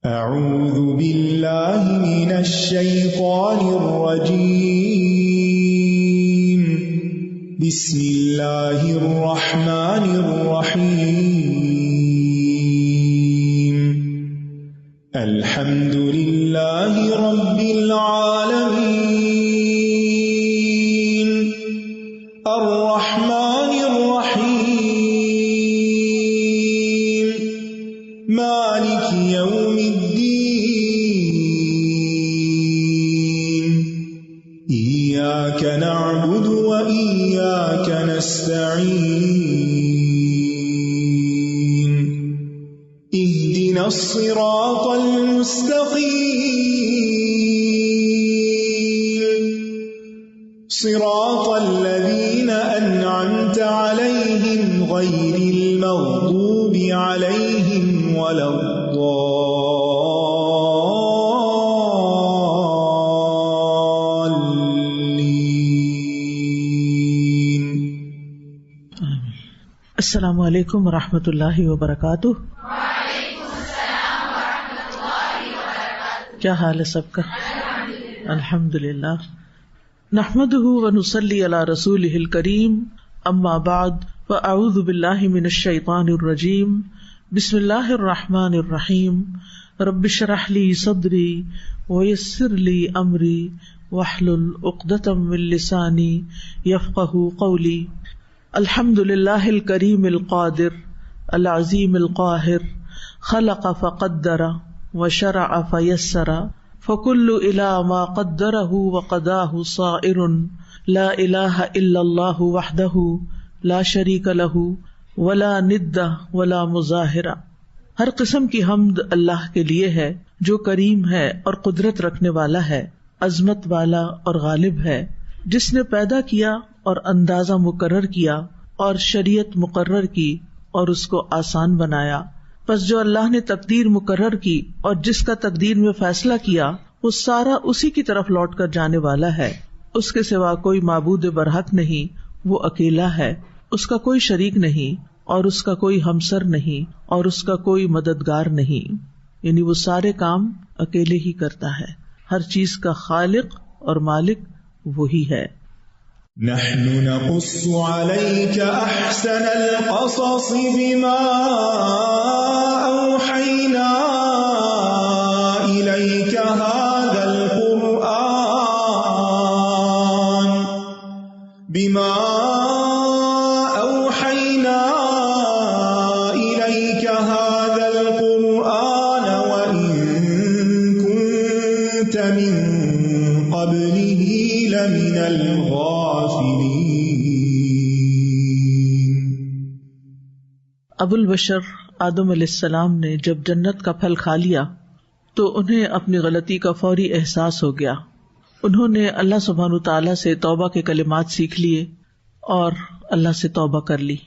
اعوذ باللہ من الشیطان الرجیم بسم اللہ الرحمن الرحیم الحمد للہ رب العالمین الرحمن الرحیم مالک یوم إياك نعبد وإياك نستعين اهدنا الصراط المستقيم صراط الذين أنعمت عليهم غير المغضوب عليهم ولا السلام علیکم ورحمۃ اللہ وبرکاتہ۔ وعلیکم السلام ورحمۃ اللہ وبرکاتہ۔ کیا حال ہے سب کا؟ الحمدللہ، نحمده ونصلی علی رسولہ الکریم، اما بعد فاعوذ باللہ من الشیطان الرجیم، بسم اللہ الرحمن الرحیم، رب اشرح لی صدری ویسر لی امری واحلل عقدۃ من لسانی یفقہوا قولی۔ الحمد للہ الکریم القادر العظیم القاہر، خلق فقدر وشرع فیسر، فکل الی ما قدرہ وقضاہ صائر، لا الہ الا اللہ وحدہ لا شریک لہ ولا ند ولا مظاہر۔ ہر قسم کی حمد اللہ کے لیے ہے جو کریم ہے اور قدرت رکھنے والا ہے، عظمت والا اور غالب ہے، جس نے پیدا کیا اور اندازہ مقرر کیا اور شریعت مقرر کی اور اس کو آسان بنایا۔ پس جو اللہ نے تقدیر مقرر کی اور جس کا تقدیر میں فیصلہ کیا، وہ سارا اسی کی طرف لوٹ کر جانے والا ہے۔ اس کے سوا کوئی معبود برحق نہیں، وہ اکیلا ہے، اس کا کوئی شریک نہیں اور اس کا کوئی ہمسر نہیں اور اس کا کوئی مددگار نہیں، یعنی وہ سارے کام اکیلے ہی کرتا ہے۔ ہر چیز کا خالق اور مالک وہی ہے۔ نحن نقص عليك أحسن القصص بما أوحينا إليك هذا القرآن وإن كنت من قبله لمن ابو البشر آدم علیہ السلام نے جب جنت کا پھل کھا لیا تو انہیں اپنی غلطی کا فوری احساس ہو گیا۔ انہوں نے اللہ سبحانہ تعالیٰ سے توبہ کے کلمات سیکھ لیے اور اللہ سے توبہ کر لی۔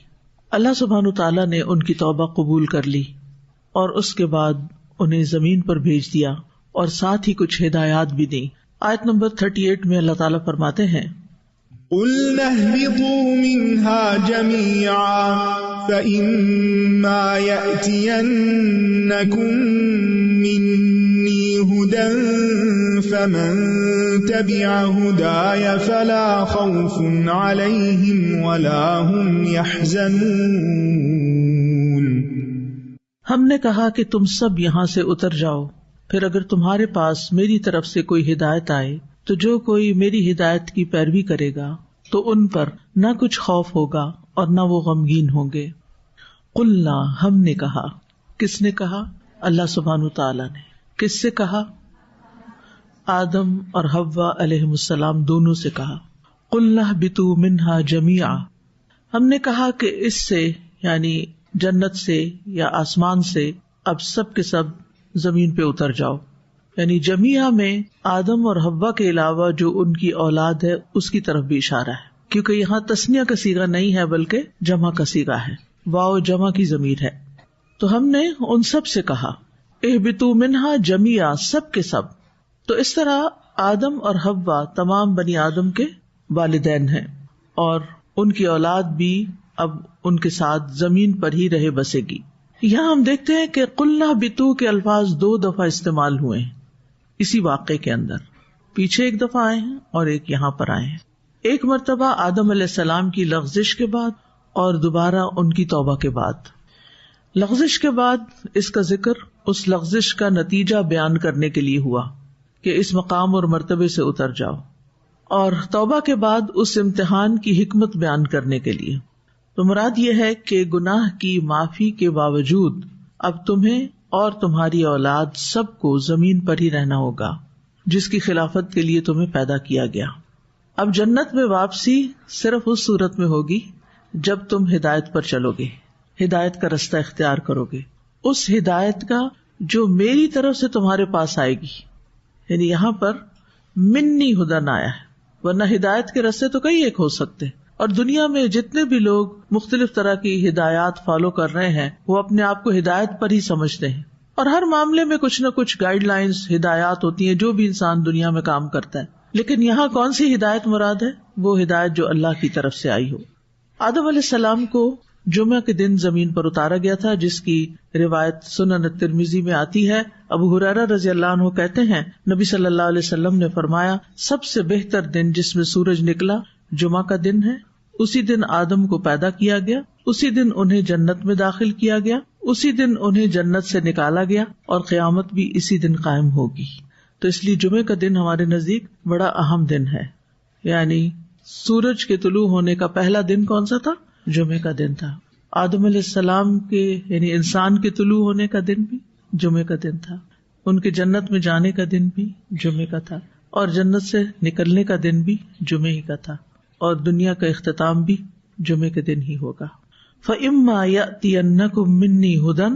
اللہ سبحانہ تعالیٰ نے ان کی توبہ قبول کر لی اور اس کے بعد انہیں زمین پر بھیج دیا اور ساتھ ہی کچھ ہدایات بھی دیں۔ آیت نمبر 38 میں اللہ تعالیٰ فرماتے ہیں، قُلْنَا اهْبِطُوا مِنْهَا جَمِيعًا فَإِمَّا يَأْتِيَنَّكُمْ مِنِّي هُدًى فَمَن تَبِعَ هُدَايَ فَلَا خَوْفٌ عَلَيْهِمْ وَلَا هُمْ يَحْزَنُونَ۔ ہم نے کہا کہ تم سب یہاں سے اتر جاؤ، پھر اگر تمہارے پاس میری طرف سے کوئی ہدایت آئے تو جو کوئی میری ہدایت کی پیروی کرے گا تو ان پر نہ کچھ خوف ہوگا اور نہ وہ غمگین ہوں گے۔ قلنا، ہم نے کہا، کس نے کہا؟ اللہ سبحانہ تعالیٰ نے۔ کس سے کہا؟ آدم اور حوا علیہم السلام دونوں سے کہا۔ قلنا اهبطوا منها جميعا، ہم نے کہا کہ اس سے یعنی جنت سے یا آسمان سے اب سب کے سب زمین پہ اتر جاؤ، یعنی جمیعہ میں آدم اور حوا کے علاوہ جو ان کی اولاد ہے اس کی طرف بھی اشارہ ہے، کیونکہ یہاں تثنیہ کا صیغہ نہیں ہے بلکہ جمع کا صیغہ ہے، واو جمع کی ضمیر ہے۔ تو ہم نے ان سب سے کہا اہبطوا منہا جمیعا، سب کے سب۔ تو اس طرح آدم اور حوا تمام بنی آدم کے والدین ہیں اور ان کی اولاد بھی اب ان کے ساتھ زمین پر ہی رہے بسے گی، یہاں ہم دیکھتے ہیں کہ قلنا بتو کے الفاظ 2 دفعہ استعمال ہوئے ہیں اسی واقعے کے اندر. پیچھے ایک دفعہ آئے ہیں اور ایک یہاں پر آئے ہیں. ایک مرتبہ آدم علیہ السلام کی لغزش کے بعد اور دوبارہ ان کی توبہ کے بعد. لغزش کے بعد اس کا ذکر اس لغزش کا نتیجہ بیان کرنے کے لیے ہوا کہ اس مقام اور مرتبے سے اتر جاؤ، اور توبہ کے بعد اس امتحان کی حکمت بیان کرنے کے لیے. تو مراد یہ ہے کہ گناہ کی معافی کے باوجود اب تمہیں اور تمہاری اولاد سب کو زمین پر ہی رہنا ہوگا جس کی خلافت کے لیے تمہیں پیدا کیا گیا. اب جنت میں واپسی صرف اس صورت میں ہوگی جب تم ہدایت پر چلو گے، ہدایت کا رستہ اختیار کرو گے، اس ہدایت کا جو میری طرف سے تمہارے پاس آئے گی. یعنی یہاں پر منی ہدن آیا ہے، ورنہ ہدایت کے رستے تو کئی ایک ہو سکتے، اور دنیا میں جتنے بھی لوگ مختلف طرح کی ہدایات فالو کر رہے ہیں وہ اپنے آپ کو ہدایت پر ہی سمجھتے ہیں، اور ہر معاملے میں کچھ نہ کچھ گائیڈ لائنز ہدایات ہوتی ہیں جو بھی انسان دنیا میں کام کرتا ہے. لیکن یہاں کون سی ہدایت مراد ہے؟ وہ ہدایت جو اللہ کی طرف سے آئی ہو. آدم علیہ السلام کو جمعہ کے دن زمین پر اتارا گیا تھا، جس کی روایت سنن ترمذی میں آتی ہے. ابو ہریرہ رضی اللہ عنہ کہتے ہیں نبی صلی اللہ علیہ وسلم نے فرمایا سب سے بہتر دن جس میں سورج نکلا جمعہ کا دن ہے. اسی دن آدم کو پیدا کیا گیا، اسی دن انہیں جنت میں داخل کیا گیا، اسی دن انہیں جنت سے نکالا گیا، اور قیامت بھی اسی دن قائم ہوگی. تو اس لیے جمعے کا دن ہمارے نزدیک بڑا اہم دن ہے. یعنی سورج کے طلوع ہونے کا پہلا دن کون سا تھا؟ جمعے کا دن تھا. آدم علیہ السلام کے یعنی انسان کے طلوع ہونے کا دن بھی جمعے کا دن تھا، ان کے جنت میں جانے کا دن بھی جمعے کا تھا، اور جنت سے نکلنے کا دن بھی جمعے ہی کا تھا، اور دنیا کا اختتام بھی جمعے کے دن ہی ہوگا. فَإِمَّا يَأْتِيَنَّكُم مِّنِّي هُدًى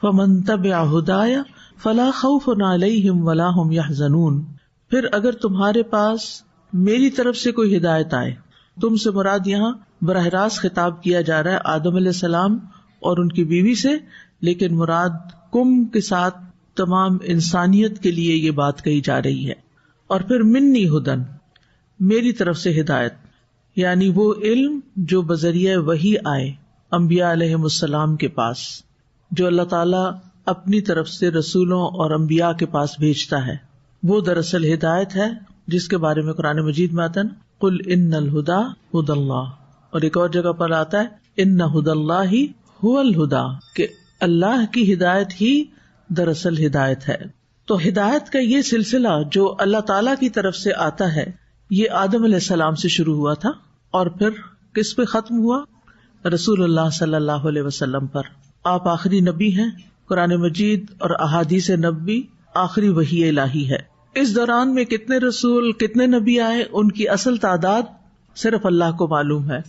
فَمَن تَبِعَ هُدَايَ فَلَا خَوْفٌ عَلَيْهِمْ وَلَا هُمْ يَحْزَنُونَ. پھر اگر تمہارے پاس میری طرف سے کوئی ہدایت آئے، تم سے مراد یہاں براہ راست خطاب کیا جا رہا ہے آدم علیہ السلام اور ان کی بیوی سے، لیکن مراد کم کے ساتھ تمام انسانیت کے لیے یہ بات کہی جا رہی ہے. اور پھر منی ہدن، میری طرف سے ہدایت، یعنی وہ علم جو بذریعہ وحی آئے انبیاء علیہم السلام کے پاس، جو اللہ تعالیٰ اپنی طرف سے رسولوں اور انبیاء کے پاس بھیجتا ہے، وہ دراصل ہدایت ہے جس کے بارے میں قرآن مجید میں آتا ہے قل ان الہدی ھدی اللہ، اور ایک اور جگہ پر آتا ہے ان ھدی اللہ ھو الھدی، کہ اللہ کی ہدایت ہی دراصل ہدایت ہے. تو ہدایت کا یہ سلسلہ جو اللہ تعالیٰ کی طرف سے آتا ہے یہ آدم علیہ السلام سے شروع ہوا تھا، اور پھر کس پہ ختم ہوا؟ رسول اللہ صلی اللہ علیہ وسلم پر. آپ آخری نبی ہیں، قرآن مجید اور احادیث نبوی آخری وحی الہی ہے. اس دوران میں کتنے رسول کتنے نبی آئے ان کی اصل تعداد صرف اللہ کو معلوم ہے.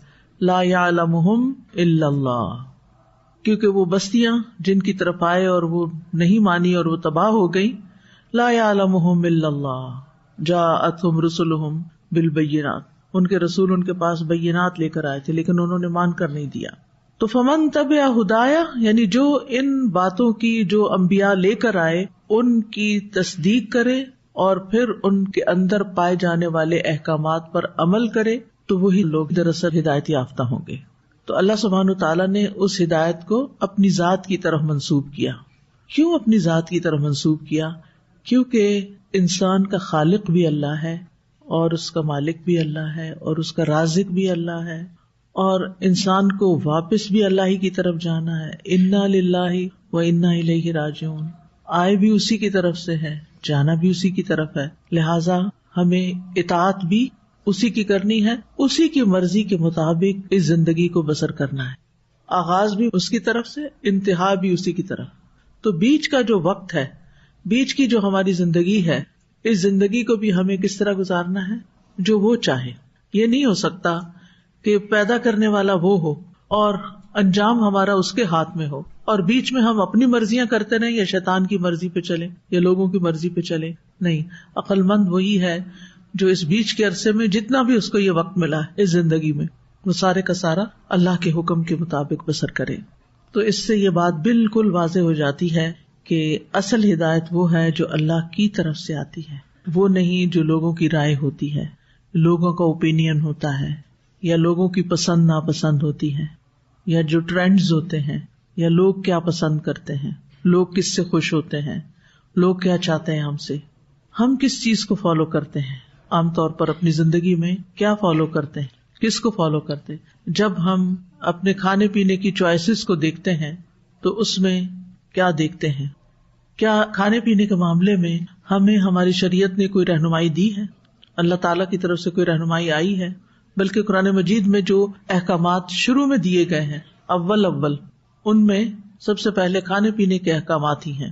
لا یعلمہم الا اللہ، کیونکہ وہ بستیاں جن کی طرف آئے اور وہ نہیں مانی اور وہ تباہ ہو گئی، لا یعلمہم الا اللہ جاءتہم رسلہم بالبینات، ان کے رسول ان کے پاس بینات لے کر آئے تھے لیکن انہوں نے مان کر نہیں دیا. تو فمن تبع ہدایا، یعنی جو ان باتوں کی جو انبیاء لے کر آئے ان کی تصدیق کرے اور پھر ان کے اندر پائے جانے والے احکامات پر عمل کرے تو وہی لوگ دراصل ہدایت یافتہ ہوں گے. تو اللہ سبحانہ وتعالیٰ نے اس ہدایت کو اپنی ذات کی طرف منسوب کیا. کیوں اپنی ذات کی طرف منسوب کیا؟ کیونکہ انسان کا خالق بھی اللہ ہے، اور اس کا مالک بھی اللہ ہے، اور اس کا رازق بھی اللہ ہے، اور انسان کو واپس بھی اللہ ہی کی طرف جانا ہے. انا للہ و انا الیہ راجعون، آئے بھی اسی کی طرف سے ہے، جانا بھی اسی کی طرف ہے. لہٰذا ہمیں اطاعت بھی اسی کی کرنی ہے، اسی کی مرضی کے مطابق اس زندگی کو بسر کرنا ہے. آغاز بھی اس کی طرف سے، انتہا بھی اسی کی طرف. تو بیچ کا جو وقت ہے، بیچ کی جو ہماری زندگی ہے، اس زندگی کو بھی ہمیں کس طرح گزارنا ہے؟ جو وہ چاہے. یہ نہیں ہو سکتا کہ پیدا کرنے والا وہ ہو اور انجام ہمارا اس کے ہاتھ میں ہو، اور بیچ میں ہم اپنی مرضیاں کرتے رہیں یا شیطان کی مرضی پہ چلیں یا لوگوں کی مرضی پہ چلیں. نہیں، عقل مند وہی ہے جو اس بیچ کے عرصے میں جتنا بھی اس کو یہ وقت ملا ہے اس زندگی میں، وہ سارے کا سارا اللہ کے حکم کے مطابق بسر کرے. تو اس سے یہ بات بالکل واضح ہو جاتی ہے کہ اصل ہدایت وہ ہے جو اللہ کی طرف سے آتی ہے، وہ نہیں جو لوگوں کی رائے ہوتی ہے، لوگوں کا اوپینین ہوتا ہے، یا لوگوں کی پسند ناپسند ہوتی ہے، یا جو ٹرینڈز ہوتے ہیں، یا لوگ کیا پسند کرتے ہیں، لوگ کس سے خوش ہوتے ہیں، لوگ کیا چاہتے ہیں ہم سے، ہم کس چیز کو فالو کرتے ہیں، عام طور پر اپنی زندگی میں کیا فالو کرتے ہیں، کس کو فالو کرتے ہیں. جب ہم اپنے کھانے پینے کی چوائسز کو دیکھتے ہیں تو اس میں کیا دیکھتے ہیں؟ کیا کھانے پینے کے معاملے میں ہمیں ہماری شریعت نے کوئی رہنمائی دی ہے؟ اللہ تعالیٰ کی طرف سے کوئی رہنمائی آئی ہے؟ بلکہ قرآن مجید میں جو احکامات شروع میں دیے گئے ہیں اول ان میں سب سے پہلے کھانے پینے کے احکامات ہی ہیں.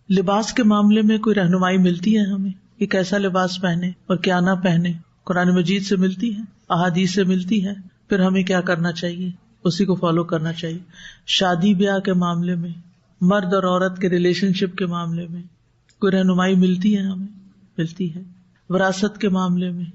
لباس کے معاملے میں کوئی رہنمائی ملتی ہے ہمیں کہ کیسا لباس پہنے اور کیا نہ پہنے؟ قرآن مجید سے ملتی ہے، احادیث سے ملتی ہے. پھر ہمیں کیا کرنا چاہیے؟ اسی کو فالو کرنا چاہیے. شادی بیاہ کے معاملے میں، مرد اور عورت کے ریلیشن شپ کے معاملے میں کوئی رہنمائی ملتی ہے ہمیں؟ ملتی ہے. وراثت کے معاملے میں،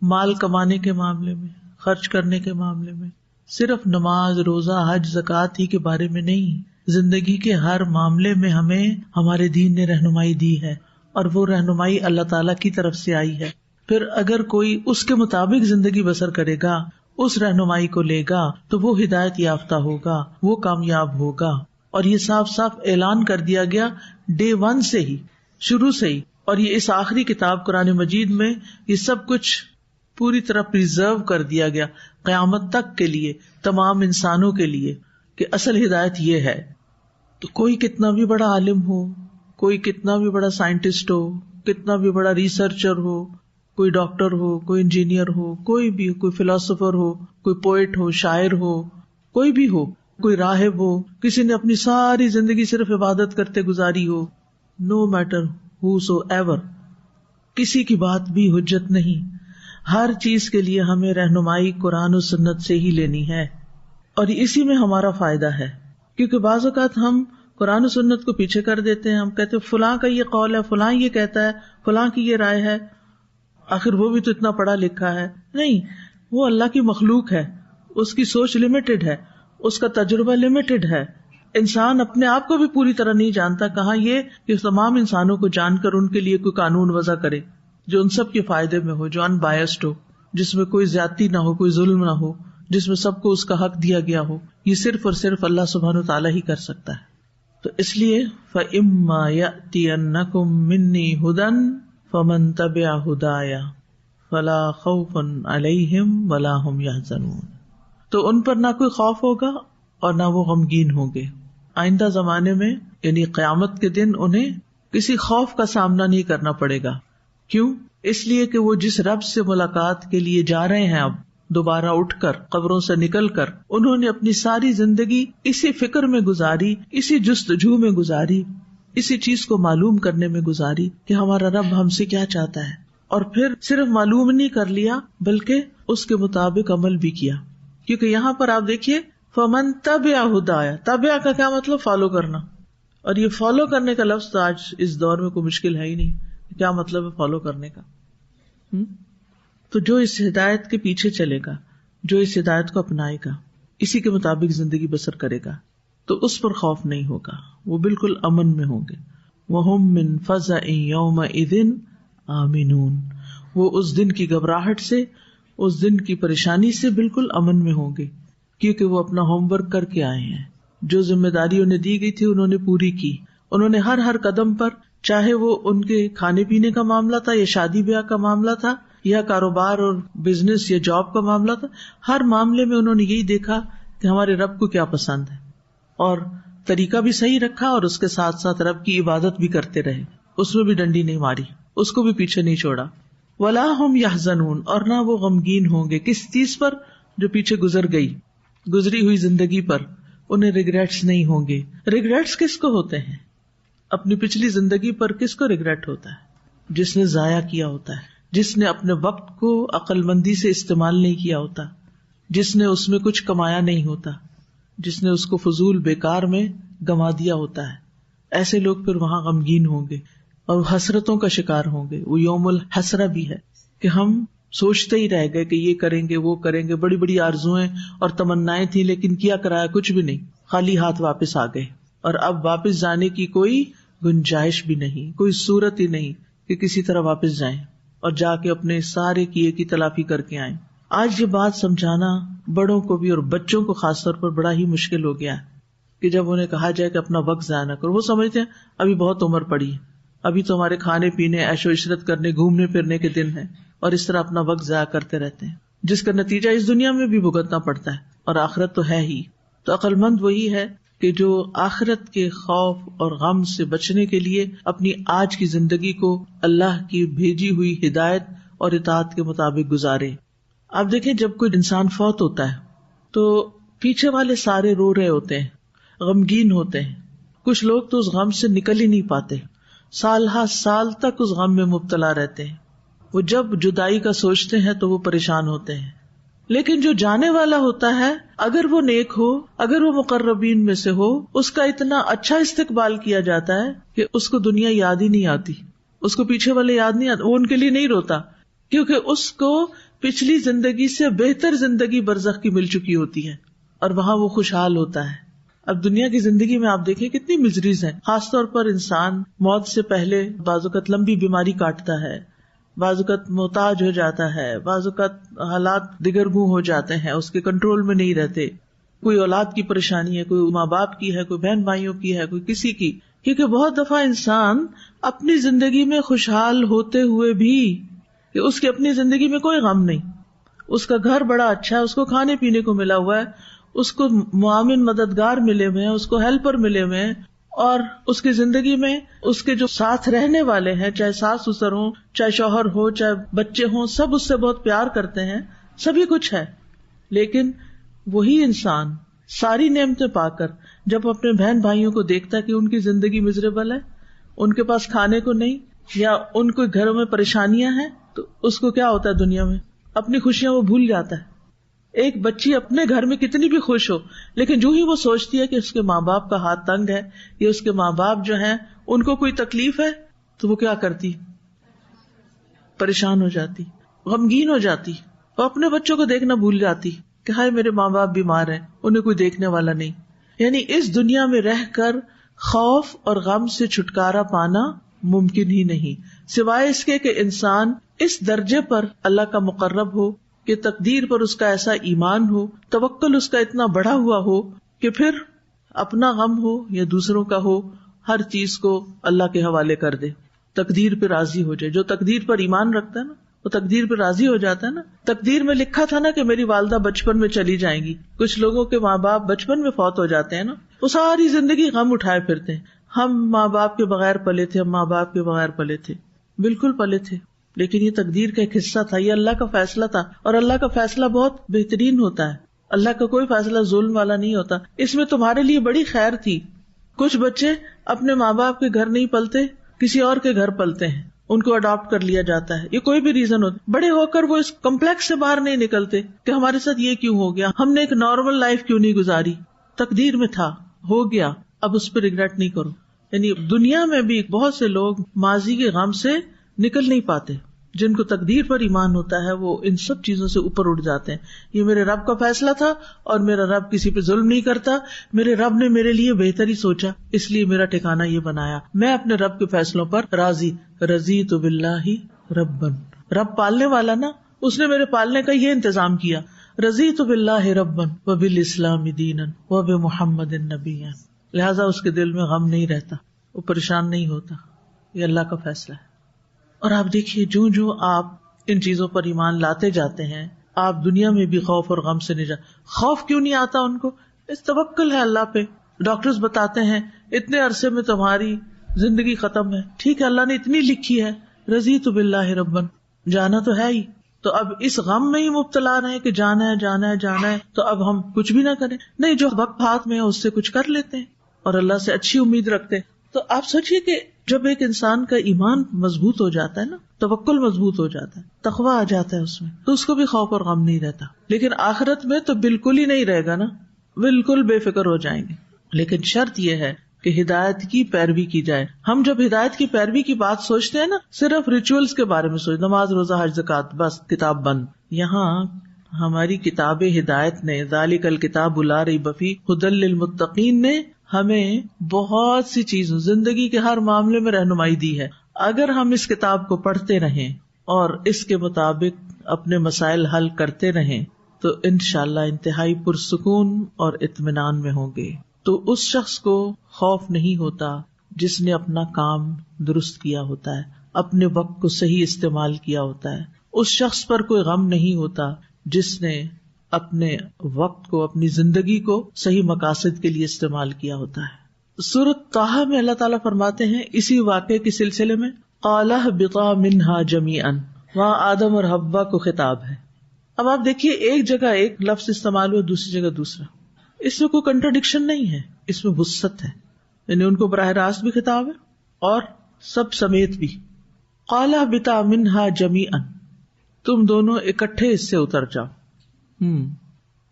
مال کمانے کے معاملے میں، خرچ کرنے کے معاملے میں، صرف نماز، روزہ، حج، زکوٰۃ ہی کے بارے میں نہیں، زندگی کے ہر معاملے میں ہمیں ہمارے دین نے رہنمائی دی ہے، اور وہ رہنمائی اللہ تعالیٰ کی طرف سے آئی ہے. پھر اگر کوئی اس کے مطابق زندگی بسر کرے گا، اس رہنمائی کو لے گا، تو وہ ہدایت یافتہ ہوگا، وہ کامیاب ہوگا. اور یہ صاف صاف اعلان کر دیا گیا ڈے 1 سے ہی، شروع سے ہی. اور یہ اس آخری کتاب قرآن مجید میں یہ سب کچھ پوری طرح پریزرو کر دیا گیا قیامت تک کے لیے، تمام انسانوں کے لیے، کہ اصل ہدایت یہ ہے. تو کوئی کتنا بھی بڑا عالم ہو، کوئی کتنا بھی بڑا سائنٹسٹ ہو، کتنا بھی بڑا ریسرچر ہو، کوئی ڈاکٹر ہو، کوئی انجینئر ہو، کوئی بھی، کوئی فلاسفر ہو، کوئی پوئٹ ہو، شاعر ہو، کوئی بھی ہو، کوئی راہب ہو، کسی نے اپنی ساری زندگی صرف عبادت کرتے گزاری ہو، نو میٹر ہو سو ایور، کسی کی بات بھی حجت نہیں. ہر چیز کے لیے ہمیں رہنمائی قرآن و سنت سے ہی لینی ہے، اور اسی میں ہمارا فائدہ ہے. کیونکہ بعض اوقات ہم قرآن و سنت کو پیچھے کر دیتے ہیں، ہم کہتے ہیں فلاں کا یہ قول ہے، فلاں یہ کہتا ہے، فلاں کی یہ رائے ہے، آخر وہ بھی تو اتنا پڑھا لکھا ہے. نہیں، وہ اللہ کی مخلوق ہے، اس کی سوچ لمیٹڈ ہے، اس کا تجربہ لمیٹڈ ہے. انسان اپنے آپ کو بھی پوری طرح نہیں جانتا، کہاں یہ کہ تمام انسانوں کو جان کر ان کے لیے کوئی قانون وضع کرے جو ان سب کے فائدے میں ہو، جو ان بائسڈ ہو، جس میں کوئی زیادتی نہ ہو، کوئی ظلم نہ ہو، جس میں سب کو اس کا حق دیا گیا ہو. یہ صرف اور صرف اللہ سبحانہ وتعالیٰ ہی کر سکتا ہے. تو اس لیے فَإِمَّا يَأْتِيَنَّكُم مِّنِّي هُدًى فَمَن تَبِعَ هُدَايَ فَلَا خَوْفٌ عَلَيْهِمْ وَلَا هُمْ يَحْزَنُونَ. تو ان پر نہ کوئی خوف ہوگا اور نہ وہ غمگین ہوں گے. آئندہ زمانے میں یعنی قیامت کے دن انہیں کسی خوف کا سامنا نہیں کرنا پڑے گا. کیوں؟ اس لیے کہ وہ جس رب سے ملاقات کے لیے جا رہے ہیں، اب دوبارہ اٹھ کر قبروں سے نکل کر، انہوں نے اپنی ساری زندگی اسی فکر میں گزاری، اسی جستجو میں گزاری، اسی چیز کو معلوم کرنے میں گزاری کہ ہمارا رب ہم سے کیا چاہتا ہے. اور پھر صرف معلوم نہیں کر لیا بلکہ اس کے مطابق عمل بھی کیا. کیونکہ یہاں پر آپ دیکھیے فمن تبع ہدایا، تبع کا کیا مطلب؟ فالو کرنا. اور یہ فالو کرنے کا لفظ تو آج اس دور میں کوئی مشکل ہے ہی نہیں. کیا مطلب ہے فالو کرنے کا؟ تو جو اس ہدایت کے پیچھے چلے گا، جو اس ہدایت کو اپنائے گا، اسی کے مطابق زندگی بسر کرے گا، تو اس پر خوف نہیں ہوگا، وہ بالکل امن میں ہوں گے. وَهُم مِّن فَزَعٍ يَوْمَئِذٍ آمِنُونَ. وہ اس دن کی گھبراہٹ سے، اس دن کی پریشانی سے بالکل امن میں ہوں گے، کیونکہ وہ اپنا ہوم ورک کر کے آئے ہیں. جو ذمہ داری انہیں دی گئی تھی انہوں نے پوری کی. انہوں نے ہر قدم پر، چاہے وہ ان کے کھانے پینے کا معاملہ تھا یا شادی بیاہ کا معاملہ تھا یا کاروبار اور بزنس یا جاب کا معاملہ تھا، ہر معاملے میں انہوں نے یہی دیکھا کہ ہمارے رب کو کیا پسند ہے، اور طریقہ بھی صحیح رکھا، اور اس کے ساتھ ساتھ رب کی عبادت بھی کرتے رہے، اس میں بھی ڈنڈی نہیں ماری، اس کو بھی پیچھے نہیں چھوڑا. وَلَا هُمْ يَحْزَنُونَ. اور نہ وہ غمگین ہوں گے کس چیز پر؟ جو پیچھے گزری ہوئی زندگی پر. انہیں ریگریٹس نہیں ہوں گے. ریگریٹس کس کو ہوتے ہیں؟ اپنی پچھلی زندگی پر کس کو ریگریٹ ہوتا ہے؟ جس نے ضائع کیا ہوتا ہے، جس نے اپنے وقت کو عقل مندی سے استعمال نہیں کیا ہوتا، جس نے اس میں کچھ کمایا نہیں ہوتا، جس نے اس کو فضول بیکار میں گما دیا ہوتا ہے. ایسے لوگ پھر وہاں غمگین ہوں گے اور حسرتوں کا شکار ہوں گے. وہ یوم الحسرہ بھی ہے کہ ہم سوچتے ہی رہ گئے کہ یہ کریں گے، وہ کریں گے، بڑی بڑی آرزویں اور تمنائیں تھیں، لیکن کیا کرایا؟ کچھ بھی نہیں، خالی ہاتھ واپس آ گئے. اور اب واپس جانے کی کوئی گنجائش بھی نہیں، کوئی صورت ہی نہیں کہ کسی طرح واپس جائیں اور جا کے اپنے سارے کیے کی تلافی کر کے آئیں. آج یہ بات سمجھانا بڑوں کو بھی اور بچوں کو خاص طور پر بڑا ہی مشکل ہو گیا ہے. کہ جب انہیں کہا جائے کہ اپنا وقت ضائع نہ کرو، وہ سمجھتے ہیں ابھی بہت عمر پڑی ہے، ابھی تو ہمارے کھانے پینے، عیش و عشرت کرنے، گھومنے پھرنے کے دن ہیں، اور اس طرح اپنا وقت ضائع کرتے رہتے ہیں، جس کا نتیجہ اس دنیا میں بھی بھگتنا پڑتا ہے، اور آخرت تو ہے ہی۔ تو عقل مند وہی ہے کہ جو آخرت کے خوف اور غم سے بچنے کے لیے اپنی آج کی زندگی کو اللہ کی بھیجی ہوئی ہدایت اور اطاعت کے مطابق گزارے۔ آپ دیکھیں جب کوئی انسان فوت ہوتا ہے تو پیچھے والے سارے رو رہے ہوتے ہیں، غمگین ہوتے ہیں، کچھ لوگ تو اس غم سے نکل ہی نہیں پاتے، سال ہا سال تک اس غم میں مبتلا رہتے ہیں، وہ جب جدائی کا سوچتے ہیں تو وہ پریشان ہوتے ہیں۔ لیکن جو جانے والا ہوتا ہے، اگر وہ نیک ہو، اگر وہ مقربین میں سے ہو، اس کا اتنا اچھا استقبال کیا جاتا ہے کہ اس کو دنیا یاد ہی نہیں آتی، اس کو پیچھے والے یاد نہیں آتے، وہ ان کے لیے نہیں روتا، کیونکہ اس کو پچھلی زندگی سے بہتر زندگی برزخ کی مل چکی ہوتی ہے، اور وہاں وہ خوشحال ہوتا ہے۔ اب دنیا کی زندگی میں آپ دیکھیں کتنی مزریز ہیں، خاص طور پر انسان موت سے پہلے بعض اوقات لمبی بیماری کاٹتا ہے، بعض اوقات محتاج ہو جاتا ہے، بعض اوقات حالات دگرگوں ہو جاتے ہیں، اس کے کنٹرول میں نہیں رہتے، کوئی اولاد کی پریشانی ہے، کوئی ماں باپ کی ہے، کوئی بہن بھائیوں کی ہے، کوئی کسی کی، کیونکہ بہت دفعہ انسان اپنی زندگی میں خوشحال ہوتے ہوئے بھی کہ اس کی اپنی زندگی میں کوئی غم نہیں، اس کا گھر بڑا اچھا ہے، اس کو کھانے پینے کو ملا ہوا ہے، اس کو معاون مددگار ملے ہوئے ہیں، اس کو ہیلپر ملے ہوئے ہیں، اور اس کی زندگی میں اس کے جو ساتھ رہنے والے ہیں، چاہے ساس سسر ہوں، چاہے شوہر ہو، چاہے بچے ہوں، سب اس سے بہت پیار کرتے ہیں، سبھی کچھ ہے، لیکن وہی انسان ساری نعمتیں پا کر جب اپنے بہن بھائیوں کو دیکھتا ہے کہ ان کی زندگی مزریبل ہے، ان کے پاس کھانے کو نہیں، یا ان کو گھروں میں پریشانیاں ہیں، تو اس کو کیا ہوتا ہے دنیا میں، اپنی خوشیاں وہ بھول جاتا ہے۔ ایک بچی اپنے گھر میں کتنی بھی خوش ہو، لیکن جو ہی وہ سوچتی ہے کہ اس کے ماں باپ کا ہاتھ تنگ ہے، یا اس کے ماں باپ جو ہیں ان کو کوئی تکلیف ہے، تو وہ کیا کرتی، پریشان ہو جاتی، غمگین ہو جاتی، وہ اپنے بچوں کو دیکھنا بھول جاتی کہ ہائے میرے ماں باپ بیمار ہیں، انہیں کوئی دیکھنے والا نہیں۔ یعنی اس دنیا میں رہ کر خوف اور غم سے چھٹکارا پانا ممکن ہی نہیں، سوائے اس کے کہ انسان اس درجے پر اللہ کا مقرب ہو کہ تقدیر پر اس کا ایسا ایمان ہو، توکل اس کا اتنا بڑھا ہوا ہو کہ پھر اپنا غم ہو یا دوسروں کا ہو، ہر چیز کو اللہ کے حوالے کر دے، تقدیر پہ راضی ہو جائے۔ جو تقدیر پر ایمان رکھتا ہے نا، وہ تقدیر پہ راضی ہو جاتا ہے نا۔ تقدیر میں لکھا تھا نا کہ میری والدہ بچپن میں چلی جائیں گی، کچھ لوگوں کے ماں باپ بچپن میں فوت ہو جاتے ہیں نا، وہ ساری زندگی غم اٹھائے پھرتے ہیں، ہم ماں باپ کے بغیر پلے تھے، ہم ماں باپ کے بغیر پلے تھے، بالکل پلے تھے، لیکن یہ تقدیر کا ایک حصہ تھا، یہ اللہ کا فیصلہ تھا، اور اللہ کا فیصلہ بہت بہترین ہوتا ہے، اللہ کا کوئی فیصلہ ظلم والا نہیں ہوتا، اس میں تمہارے لیے بڑی خیر تھی۔ کچھ بچے اپنے ماں باپ کے گھر نہیں پلتے، کسی اور کے گھر پلتے ہیں، ان کو اڈاپٹ کر لیا جاتا ہے، یہ کوئی بھی ریزن ہوتا، بڑے ہو کر وہ اس کمپلیکس سے باہر نہیں نکلتے کہ ہمارے ساتھ یہ کیوں ہو گیا، ہم نے ایک نارمل لائف کیوں نہیں گزاری، تقدیر میں تھا، ہو گیا، اب اس پہ ریگریٹ نہیں کرو۔ یعنی دنیا میں بھی بہت سے لوگ ماضی کے غم سے نکل نہیں پاتے، جن کو تقدیر پر ایمان ہوتا ہے وہ ان سب چیزوں سے اوپر اٹھ جاتے ہیں۔ یہ میرے رب کا فیصلہ تھا، اور میرا رب کسی پہ ظلم نہیں کرتا، میرے رب نے میرے لیے بہتر ہی سوچا، اس لیے میرا ٹھکانہ یہ بنایا، میں اپنے رب کے فیصلوں پر راضی، رضیت باللہ ربن، رب پالنے والا نا، اس نے میرے پالنے کا یہ انتظام کیا، رضیت باللہ ربن وبالاسلام دینا وبمحمد نبیا، لہٰذا اس کے دل میں غم نہیں رہتا، وہ پریشان نہیں ہوتا، یہ اللہ کا فیصلہ ہے۔ اور آپ دیکھیے جو جو آپ ان چیزوں پر ایمان لاتے جاتے ہیں، آپ دنیا میں بھی خوف اور غم سے نہیں جاتے۔ خوف کیوں نہیں آتا ان کو؟ اس توکل ہے اللہ پہ۔ ڈاکٹرز بتاتے ہیں اتنے عرصے میں تمہاری زندگی ختم ہے، ٹھیک ہے اللہ نے اتنی لکھی ہے، رضیت باللہ ربن، جانا تو ہے ہی، تو اب اس غم میں ہی مبتلا رہے کہ جانا ہے جانا ہے جانا ہے، تو اب ہم کچھ بھی نہ کریں، نہیں جو وقت ہاتھ میں ہے اس سے کچھ کر لیتے ہیں اور اللہ سے اچھی امید رکھتے ہیں۔ تو آپ سوچئے کہ جب ایک انسان کا ایمان مضبوط ہو جاتا ہے نا، توکل مضبوط ہو جاتا ہے، تقویٰ آ جاتا ہے اس میں، تو اس کو بھی خوف اور غم نہیں رہتا۔ لیکن آخرت میں تو بالکل ہی نہیں رہے گا نا، بالکل بے فکر ہو جائیں گے۔ لیکن شرط یہ ہے کہ ہدایت کی پیروی کی جائے۔ ہم جب ہدایت کی پیروی کی بات سوچتے ہیں نا، صرف ریچولز کے بارے میں سوچ، نماز روزہ حج زکوٰۃ، بس کتاب بند۔ یہاں ہماری کتاب ہدایت نے، ذالک الکتاب لا ریب فیہ ھدی للمتقین نے ہمیں بہت سی چیزوں، زندگی کے ہر معاملے میں رہنمائی دی ہے۔ اگر ہم اس کتاب کو پڑھتے رہیں اور اس کے مطابق اپنے مسائل حل کرتے رہیں تو انشاءاللہ انتہائی پرسکون اور اطمینان میں ہوں گے۔ تو اس شخص کو خوف نہیں ہوتا جس نے اپنا کام درست کیا ہوتا ہے، اپنے وقت کو صحیح استعمال کیا ہوتا ہے. اس شخص پر کوئی غم نہیں ہوتا جس نے اپنے وقت کو، اپنی زندگی کو صحیح مقاصد کے لیے استعمال کیا ہوتا ہے. سورۃ طٰہٰ میں اللہ تعالیٰ فرماتے ہیں اسی واقعے کے سلسلے میں، قَالَ اهْبِطَا مِنْهَا جَمِيعًا، وہاں آدم اور حوا کو خطاب ہے. اب آپ دیکھیے ایک جگہ ایک لفظ استعمال ہوا، دوسری جگہ دوسرا. اس میں کوئی کنٹرڈکشن نہیں ہے، اس میں وسعت ہے، یعنی ان کو براہ راست بھی خطاب ہے اور سب سمیت بھی. قَالَ اهْبِطَا مِنْهَا جَمِيعًا، تم دونوں اکٹھے اس سے اتر جاؤ.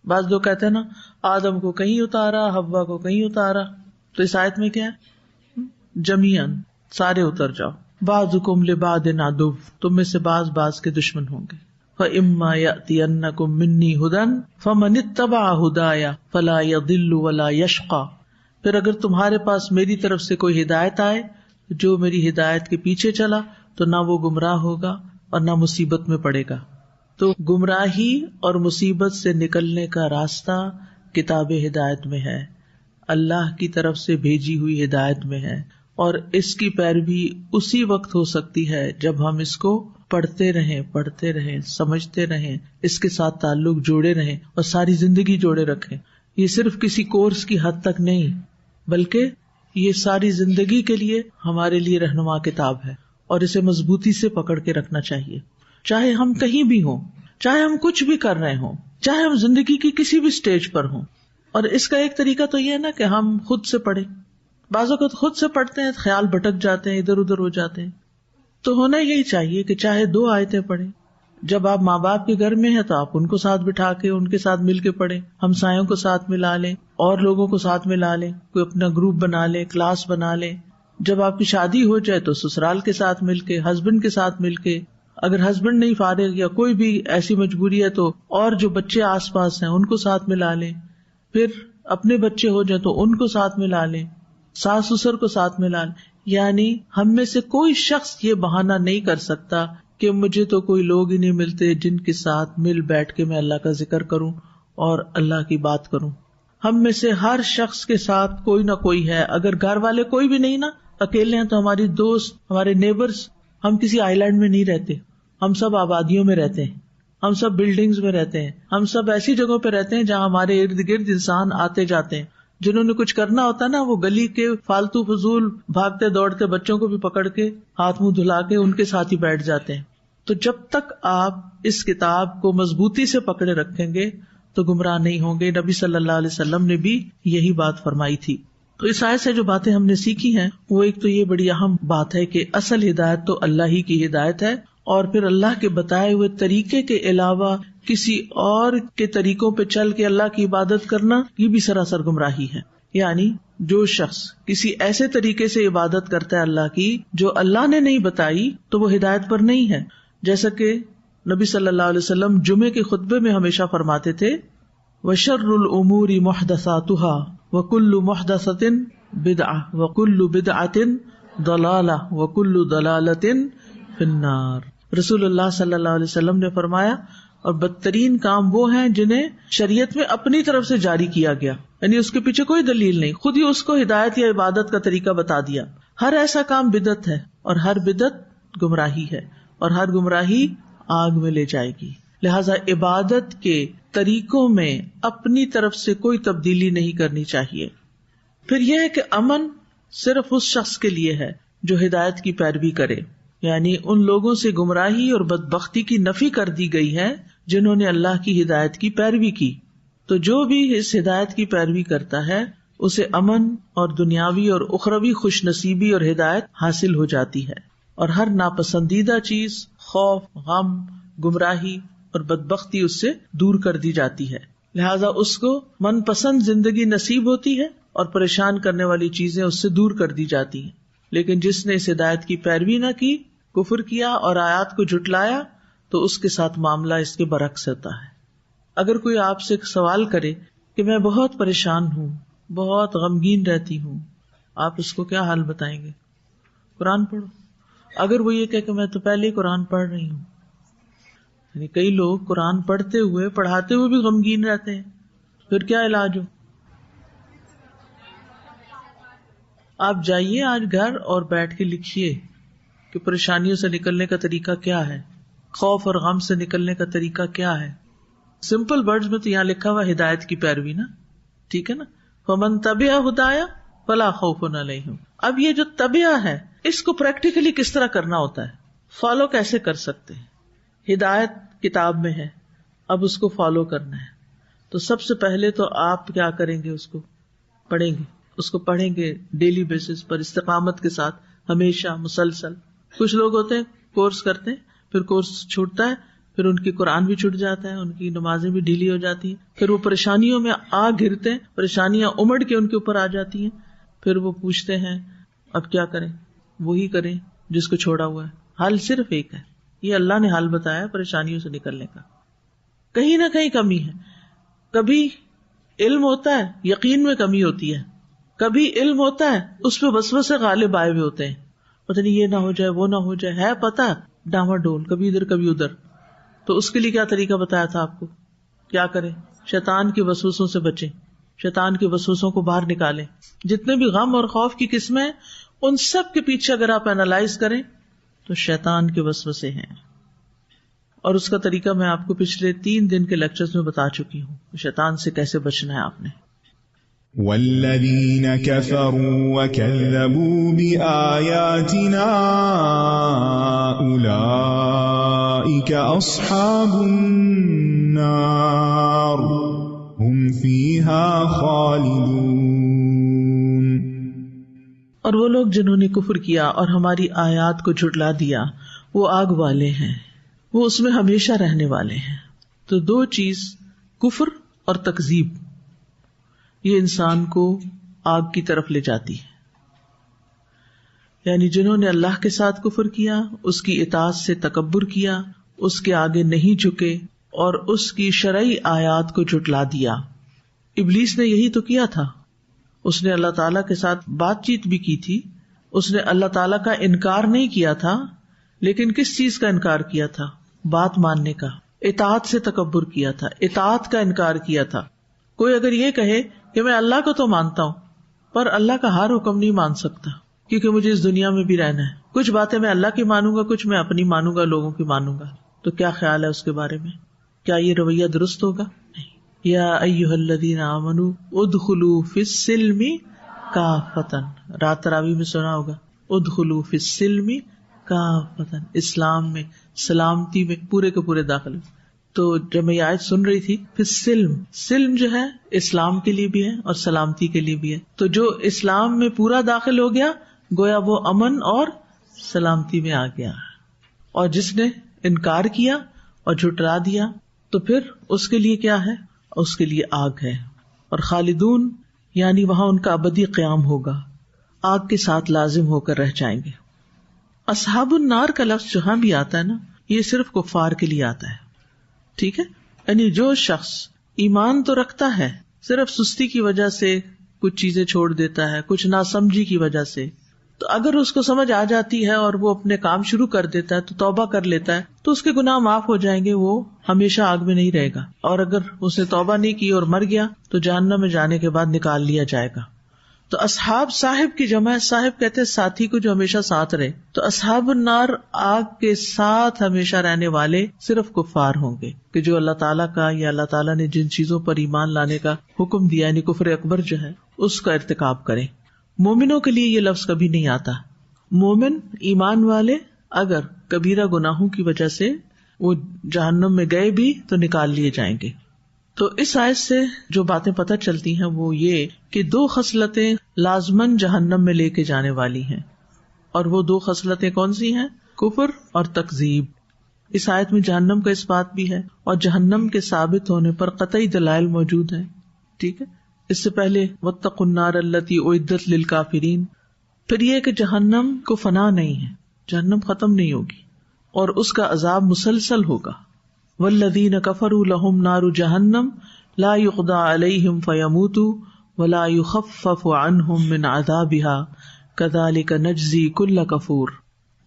بعض لوگ کہتے ہیں نا آدم کو کہیں اتارا، حوا کو کہیں اتارا، تو اس آیت میں کیا ہے؟ جمیعاً، سارے اتر جاؤ. بعضکم لبعض عدو، تم میں سے بعض بعض کے دشمن ہوں گے. فَإِمَّا يَأْتِيَنَّكُم مِّنِّي هُدًى فَمَنِ اتَّبَعَ هُدَايَ فَلَا يَضِلُّ وَلَا يَشْقَىٰ. پھر اگر تمہارے پاس میری طرف سے کوئی ہدایت آئے، جو میری ہدایت کے پیچھے چلا تو نہ وہ گمراہ ہوگا اور نہ مصیبت میں پڑے گا. تو گمراہی اور مصیبت سے نکلنے کا راستہ کتاب ہدایت میں ہے، اللہ کی طرف سے بھیجی ہوئی ہدایت میں ہے، اور اس کی پیروی اسی وقت ہو سکتی ہے جب ہم اس کو پڑھتے رہیں، سمجھتے رہیں، اس کے ساتھ تعلق جوڑے رہیں اور ساری زندگی جوڑے رکھیں. یہ صرف کسی کورس کی حد تک نہیں، بلکہ یہ ساری زندگی کے لیے ہمارے لیے رہنما کتاب ہے، اور اسے مضبوطی سے پکڑ کے رکھنا چاہیے. چاہے ہم کہیں بھی ہوں، چاہے ہم کچھ بھی کر رہے ہوں، چاہے ہم زندگی کی کسی بھی سٹیج پر ہوں. اور اس کا ایک طریقہ تو یہ ہے نا کہ ہم خود سے پڑھیں. بعض اوقات خود سے پڑھتے ہیں، خیال بھٹک جاتے ہیں، ادھر ادھر ہو جاتے ہیں. تو ہونا یہی چاہیے کہ چاہے 2 آیتیں پڑھیں. جب آپ ماں باپ کے گھر میں ہیں تو آپ ان کو ساتھ بٹھا کے ان کے ساتھ مل کے پڑھیں، ہمسایوں کو ساتھ ملا لیں، اور لوگوں کو ساتھ ملا لیں، کوئی اپنا گروپ بنا لیں، کلاس بنا لیں. جب آپ کی شادی ہو جائے تو سسرال کے ساتھ مل کے، ہسبینڈ کے ساتھ مل کے، اگر ہسبینڈ نہیں فارغ یا کوئی بھی ایسی مجبوری ہے تو اور جو بچے آس پاس ہیں ان کو ساتھ ملا لیں. پھر اپنے بچے ہو جائیں تو ان کو ساتھ ملا لیں، ساس سسر کو ساتھ ملا لیں. یعنی ہم میں سے کوئی شخص یہ بہانہ نہیں کر سکتا کہ مجھے تو کوئی لوگ ہی نہیں ملتے جن کے ساتھ مل بیٹھ کے میں اللہ کا ذکر کروں اور اللہ کی بات کروں. ہم میں سے ہر شخص کے ساتھ کوئی نہ کوئی ہے. اگر گھر والے کوئی بھی نہیں نا، اکیلے ہیں، تو ہماری دوست، ہمارے نیبرز. ہم کسی آئی لینڈ میں نہیں رہتے، ہم سب آبادیوں میں رہتے ہیں، ہم سب بلڈنگز میں رہتے ہیں، ہم سب ایسی جگہوں پہ رہتے ہیں جہاں ہمارے ارد گرد انسان آتے جاتے ہیں. جنہوں نے کچھ کرنا ہوتا ہے نا، وہ گلی کے فالتو فضول بھاگتے دوڑتے بچوں کو بھی پکڑ کے ہاتھ منہ دھلا کے ان کے ساتھ ہی بیٹھ جاتے ہیں. تو جب تک آپ اس کتاب کو مضبوطی سے پکڑے رکھیں گے تو گمراہ نہیں ہوں گے. نبی صلی اللہ علیہ وسلم نے بھی یہی بات فرمائی تھی. تو اس آیت سے جو باتیں ہم نے سیکھی ہیں وہ ایک تو یہ بڑی اہم بات ہے کہ اصل ہدایت تو اللہ ہی کی ہدایت ہے، اور پھر اللہ کے بتائے ہوئے طریقے کے علاوہ کسی اور کے طریقوں پہ چل کے اللہ کی عبادت کرنا یہ بھی سراسر گمراہی ہے. یعنی جو شخص کسی ایسے طریقے سے عبادت کرتا ہے اللہ کی جو اللہ نے نہیں بتائی تو وہ ہدایت پر نہیں ہے. جیسا کہ نبی صلی اللہ علیہ وسلم جمعے کے خطبے میں ہمیشہ فرماتے تھے، وَشَرُّ الْأُمُورِ مُحْدَثَاتُهَا وَكُلُّ مُحْدَثَةٍ بِدْعَةٍ وَكُلُّ بِدْعَةٍ ضَلَالَةٍ وَكُلُّ ضَلَالَةٍ فِي النَّارِ. رسول اللہ صلی اللہ علیہ وسلم نے فرمایا، اور بدترین کام وہ ہیں جنہیں شریعت میں اپنی طرف سے جاری کیا گیا، یعنی اس کے پیچھے کوئی دلیل نہیں، خود ہی اس کو ہدایت یا عبادت کا طریقہ بتا دیا. ہر ایسا کام بدعت ہے، اور ہر بدعت گمراہی ہے، اور ہر گمراہی آگ میں لے جائے گی. لہذا عبادت کے طریقوں میں اپنی طرف سے کوئی تبدیلی نہیں کرنی چاہیے. پھر یہ ہے کہ امن صرف اس شخص کے لیے ہے جو ہدایت کی پیروی کرے، یعنی ان لوگوں سے گمراہی اور بدبختی کی نفی کر دی گئی ہے جنہوں نے اللہ کی ہدایت کی پیروی کی. تو جو بھی اس ہدایت کی پیروی کرتا ہے اسے امن اور دنیاوی اور اخروی خوش نصیبی اور ہدایت حاصل ہو جاتی ہے، اور ہر ناپسندیدہ چیز، خوف، غم، گمراہی اور بدبختی اس سے دور کر دی جاتی ہے. لہذا اس کو من پسند زندگی نصیب ہوتی ہے اور پریشان کرنے والی چیزیں اس سے دور کر دی جاتی ہیں. لیکن جس نے اس ہدایت کی پیروی نہ کی، کفر کیا اور آیات کو جھٹلایا، تو اس کے ساتھ معاملہ اس کے برعکس ہوتا ہے. اگر کوئی آپ سے سوال کرے کہ میں بہت پریشان ہوں، بہت غمگین رہتی ہوں، آپ اس کو کیا حال بتائیں گے؟ قرآن پڑھو. اگر وہ یہ کہے کہ میں تو پہلے ہی قرآن پڑھ رہی ہوں، یعنی کئی لوگ قرآن پڑھتے ہوئے، پڑھاتے ہوئے بھی غمگین رہتے ہیں، پھر کیا علاج ہو؟ آپ جائیے آج گھر اور بیٹھ کے لکھیے کہ پریشانیوں سے نکلنے کا طریقہ کیا ہے، خوف اور غم سے نکلنے کا طریقہ کیا ہے. سمپل ورڈز میں تو یہاں لکھا ہوا ہدایت کی پیروی نا، ٹھیک ہے نا. فمن تبع ہدایا فلا خوف علیہم. اب یہ جو تبع ہے اس کو پریکٹیکلی کس طرح کرنا ہوتا ہے، فالو کیسے کر سکتے ہیں. ہدایت کتاب میں ہے، اب اس کو فالو کرنا ہے. تو سب سے پہلے تو آپ کیا کریں گے، اس کو پڑھیں گے، اس کو پڑھیں گے ڈیلی بیسس پر استقامت کے ساتھ، ہمیشہ مسلسل. کچھ لوگ ہوتے ہیں کورس کرتے ہیں، پھر کورس چھوٹتا ہے، پھر ان کی قرآن بھی چھوٹ جاتا ہے، ان کی نمازیں بھی ڈھیلی ہو جاتی ہیں، پھر وہ پریشانیوں میں آ گرتے ہیں، پریشانیاں امڑ کے ان کے اوپر آ جاتی ہیں، پھر وہ پوچھتے ہیں اب کیا کریں. وہی کریں جس کو چھوڑا ہوا ہے. حل صرف ایک ہے، یہ اللہ نے حل بتایا پریشانیوں سے نکلنے کا. کہیں نہ کہیں کمی ہے، کبھی علم ہوتا ہے یقین میں کمی ہوتی ہے، کبھی علم ہوتا ہے اس پہ وسوسے غالب آئے ہوئے ہوتے ہیں، پتہ نہیں یہ نہ ہو جائے وہ نہ ہو جائے، ہے پتہ ڈاما ڈول کبھی ادھر کبھی ادھر. تو اس کے لیے کیا طریقہ بتایا تھا آپ کو، کیا کریں، شیطان کے وسوسوں سے بچیں، شیطان کے وسوسوں کو باہر نکالیں. جتنے بھی غم اور خوف کی قسمیں ہیں ان سب کے پیچھے اگر آپ اینالائز کریں تو شیطان کے وسوسے ہیں. اور اس کا طریقہ میں آپ کو پچھلے 3 دن کے لیکچرز میں بتا چکی ہوں، شیطان سے کیسے بچنا ہے آپ نے. والذین کفروا وکذبوا بآیاتنا اولئک اصحاب النار هم فیہا خالدون. اور وہ لوگ جنہوں نے کفر کیا اور ہماری آیات کو جھٹلا دیا وہ آگ والے ہیں، وہ اس میں ہمیشہ رہنے والے ہیں. تو 2 چیز، کفر اور تکذیب، یہ انسان کو آگ کی طرف لے جاتی ہے. یعنی جنہوں نے اللہ کے ساتھ کفر کیا، اس کی اطاعت سے تکبر کیا، اس کے آگے نہیں جھکے اور اس کی شرعی آیات کو جھٹلا دیا. ابلیس نے یہی تو کیا تھا، اس نے اللہ تعالیٰ کے ساتھ بات چیت بھی کی تھی، اس نے اللہ تعالیٰ کا انکار نہیں کیا تھا، لیکن کس چیز کا انکار کیا تھا، بات ماننے کا. اطاعت سے تکبر کیا تھا، اطاعت کا انکار کیا تھا. کوئی اگر یہ کہے کہ میں اللہ کو تو مانتا ہوں پر اللہ کا ہر حکم نہیں مان سکتا کیونکہ مجھے اس دنیا میں بھی رہنا ہے، کچھ باتیں میں اللہ کی مانوں گا، کچھ میں اپنی مانوں گا، لوگوں کی مانوں گا، تو کیا خیال ہے اس کے بارے میں؟ کیا یہ رویہ درست ہوگا؟ نہیں. یا ایھا الذین آمنوا ادخلوا فی السلم کافۃ، رات تراویح میں سنا ہوگا، ادخلوا فی السلم کافۃ، اسلام میں، سلامتی میں پورے کے پورے داخل. تو جب میں یہ آیت سن رہی تھی، پھر سلم جو ہے اسلام کے لیے بھی ہے اور سلامتی کے لیے بھی ہے. تو جو اسلام میں پورا داخل ہو گیا گویا وہ امن اور سلامتی میں آ گیا، اور جس نے انکار کیا اور جھٹلا دیا تو پھر اس کے لیے کیا ہے، اس کے لیے آگ ہے. اور خالدون یعنی وہاں ان کا ابدی قیام ہوگا، آگ کے ساتھ لازم ہو کر رہ جائیں گے. اصحاب النار کا لفظ جہاں بھی آتا ہے نا، یہ صرف کفار کے لیے آتا ہے، ٹھیک ہے. یعنی جو شخص ایمان تو رکھتا ہے، صرف سستی کی وجہ سے کچھ چیزیں چھوڑ دیتا ہے، کچھ ناسمجھی کی وجہ سے، تو اگر اس کو سمجھ آ جاتی ہے اور وہ اپنے کام شروع کر دیتا ہے تو توبہ کر لیتا ہے تو اس کے گناہ معاف ہو جائیں گے، وہ ہمیشہ آگ میں نہیں رہے گا. اور اگر اس نے توبہ نہیں کی اور مر گیا تو جہنم میں جانے کے بعد نکال لیا جائے گا. تو اصحاب صاحب کی جمع ہے، صاحب کہتے ہیں ساتھی کو جو ہمیشہ ساتھ رہے. تو اصحاب النار آگ کے ساتھ ہمیشہ رہنے والے صرف کفار ہوں گے کہ جو اللہ تعالیٰ کا یا اللہ تعالیٰ نے جن چیزوں پر ایمان لانے کا حکم دیا یعنی کفر اکبر جو ہے اس کا ارتکاب کریں. مومنوں کے لیے یہ لفظ کبھی نہیں آتا. مومن ایمان والے اگر کبیرہ گناہوں کی وجہ سے وہ جہنم میں گئے بھی تو نکال لیے جائیں گے. تو اس آیت سے جو باتیں پتہ چلتی ہیں وہ یہ کہ 2 خصلتیں لازماً جہنم میں لے کے جانے والی ہیں، اور وہ 2 خصلتیں کون سی ہیں؟ کفر اور تکذیب. اس آیت میں جہنم کا اس بات بھی ہے اور جہنم کے ثابت ہونے پر قطعی دلائل موجود ہیں، ٹھیک ہے. اس سے پہلے واتقوا النار التی اعدت للکافرین. پھر یہ کہ جہنم کو فنا نہیں ہے، جہنم ختم نہیں ہوگی اور اس کا عذاب مسلسل ہوگا. والذین کفروا لهم نار جہنم لا یقضى علیہم فیموتوا ولا یخفف عنہم من عذابها کذالک نجزی کل کفور.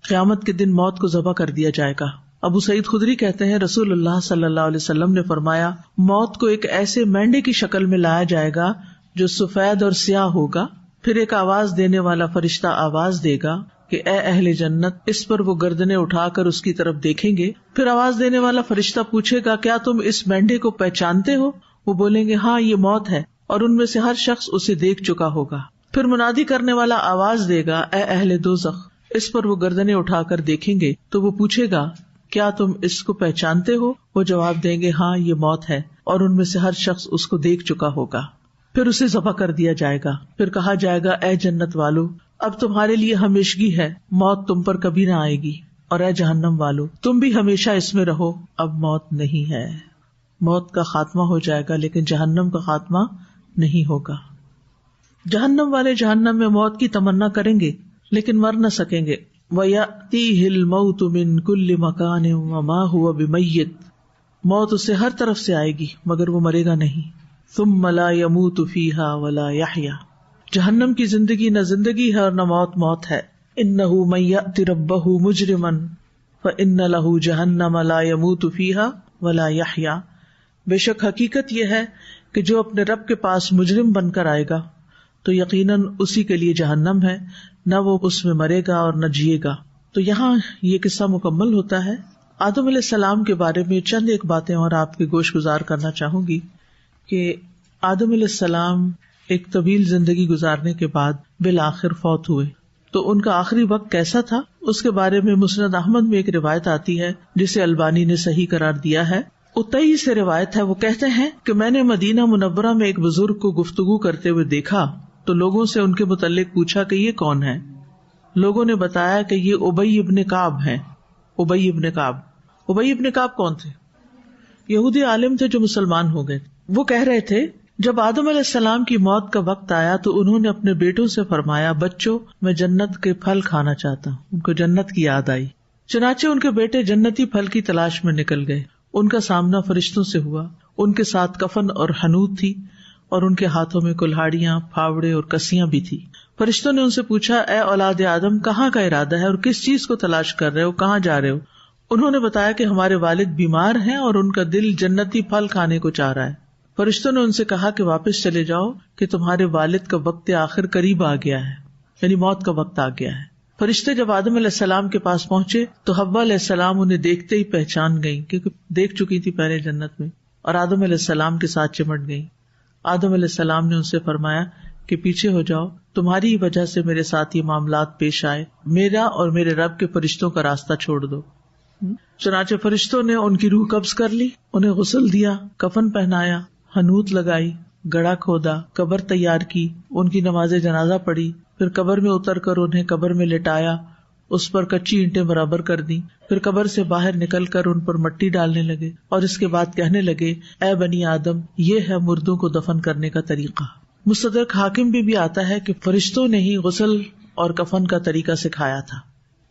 قیامت کے دن موت کو ذبح کر دیا جائے گا. ابو سعید خدری کہتے ہیں رسول اللہ صلی اللہ علیہ وسلم نے فرمایا موت کو ایک ایسے مینڈے کی شکل میں لایا جائے گا جو سفید اور سیاہ ہوگا، پھر ایک آواز دینے والا فرشتہ آواز دے گا کہ اے اہل جنت. اس پر وہ گردنیں اٹھا کر اس کی طرف دیکھیں گے. پھر آواز دینے والا فرشتہ پوچھے گا کیا تم اس مینڈے کو پہچانتے ہو؟ وہ بولیں گے ہاں یہ موت ہے، اور ان میں سے ہر شخص اسے دیکھ چکا ہوگا. پھر منادی کرنے والا آواز دے گا اے اہل دوزخ. اس پر وہ گردنیں اٹھا کر دیکھیں گے تو وہ پوچھے گا کیا تم اس کو پہچانتے ہو؟ وہ جواب دیں گے ہاں یہ موت ہے، اور ان میں سے ہر شخص اس کو دیکھ چکا ہوگا. پھر اسے ذبح کر دیا جائے گا. پھر کہا جائے گا اے جنت والو، اب تمہارے لیے ہمیشگی ہے، موت تم پر کبھی نہ آئے گی. اور اے جہنم والو، تم بھی ہمیشہ اس میں رہو، اب موت نہیں ہے. موت کا خاتمہ ہو جائے گا لیکن جہنم کا خاتمہ نہیں ہوگا. جہنم والے جہنم میں موت کی تمنا کریں گے لیکن مر نہ سکیں گے. وَيَأْتِيهِ الْمَوْتُ مِنْ كُلِّ مَكَانٍ وَمَا هُوَ بِمَيِّتٍ. موت اسے ہر طرف سے آئے گی مگر وہ مرے گا نہیں. ثُمَّ لَا يَمُوتُ فِيهَا وَلَا يَحْيَا. جہنم کی زندگی نہ زندگی ہے اور نہ موت ہے. إِنَّهُ مَن يَأْتِ رَبَّهُ مُجْرِمًا فَإِنَّ لَهُ جَهَنَّمَ لَا يَمُوتُ فِيهَا وَلَا يَحْيَا. بے شک حقیقت یہ ہے کہ جو اپنے رب کے پاس مجرم بن کر آئے گا تو یقیناً اسی کے لیے جہنم ہے، نہ وہ اس میں مرے گا اور نہ جیے گا. تو یہاں یہ قصہ مکمل ہوتا ہے. آدم علیہ السلام کے بارے میں چند ایک باتیں اور آپ کے گوش گزار کرنا چاہوں گی کہ آدم علیہ السلام ایک طویل زندگی گزارنے کے بعد بالآخر فوت ہوئے. تو ان کا آخری وقت کیسا تھا اس کے بارے میں مسند احمد میں ایک روایت آتی ہے جسے البانی نے صحیح قرار دیا ہے. اتئی سے روایت ہے، وہ کہتے ہیں کہ میں نے مدینہ منورہ میں ایک بزرگ کو گفتگو کرتے ہوئے دیکھا تو لوگوں سے ان کے متعلق پوچھا کہ یہ کون ہے. لوگوں نے بتایا کہ یہ ابی ابن کعب ہیں. ابی ابن کعب کون تھے؟ یہودی عالم تھے جو مسلمان ہو گئے. وہ کہہ رہے تھے جب آدم علیہ السلام کی موت کا وقت آیا تو انہوں نے اپنے بیٹوں سے فرمایا بچوں میں جنت کے پھل کھانا چاہتا ہوں. ان کو جنت کی یاد آئی، چنانچہ ان کے بیٹے جنتی پھل کی تلاش میں نکل گئے. ان کا سامنا فرشتوں سے ہوا. ان کے ساتھ کفن اور حنوط تھی اور ان کے ہاتھوں میں کلہاڑیاں، پھاوڑے اور کسیاں بھی تھی. فرشتوں نے ان سے پوچھا اے اولاد آدم کہاں کا ارادہ ہے اور کس چیز کو تلاش کر رہے ہو، کہاں جا رہے ہو؟ انہوں نے بتایا کہ ہمارے والد بیمار ہیں اور ان کا دل جنتی پھل کھانے کو چاہ رہا ہے. فرشتوں نے ان سے کہا کہ واپس چلے جاؤ کہ تمہارے والد کا وقت آخر قریب آ گیا ہے، یعنی موت کا وقت آ گیا ہے. فرشتے جب آدم علیہ السلام کے پاس پہنچے تو حوا علیہ السلام انہیں دیکھتے ہی پہچان گئی کیونکہ دیکھ چکی تھی پہلے جنت میں، اور آدم علیہ السلام کے ساتھ چمٹ گئی. آدم علیہ السلام نے ان سے فرمایا کہ پیچھے ہو جاؤ، تمہاری وجہ سے میرے ساتھ یہ معاملات پیش آئے، میرا اور میرے رب کے فرشتوں کا راستہ چھوڑ دو. چنانچہ فرشتوں نے ان کی روح قبض کر لی، انہیں غسل دیا، کفن پہنایا، حنوط لگائی، گڑھا کھودا، قبر تیار کی، ان کی نماز جنازہ پڑھی، پھر قبر میں اتر کر انہیں قبر میں لٹایا، اس پر کچی اینٹیں برابر کر دی. پھر قبر سے باہر نکل کر ان پر مٹی ڈالنے لگے اور اس کے بعد کہنے لگے اے بنی آدم یہ ہے مردوں کو دفن کرنے کا طریقہ. مستدرک حاکم بھی آتا ہے کہ فرشتوں نے ہی غسل اور کفن کا طریقہ سکھایا تھا.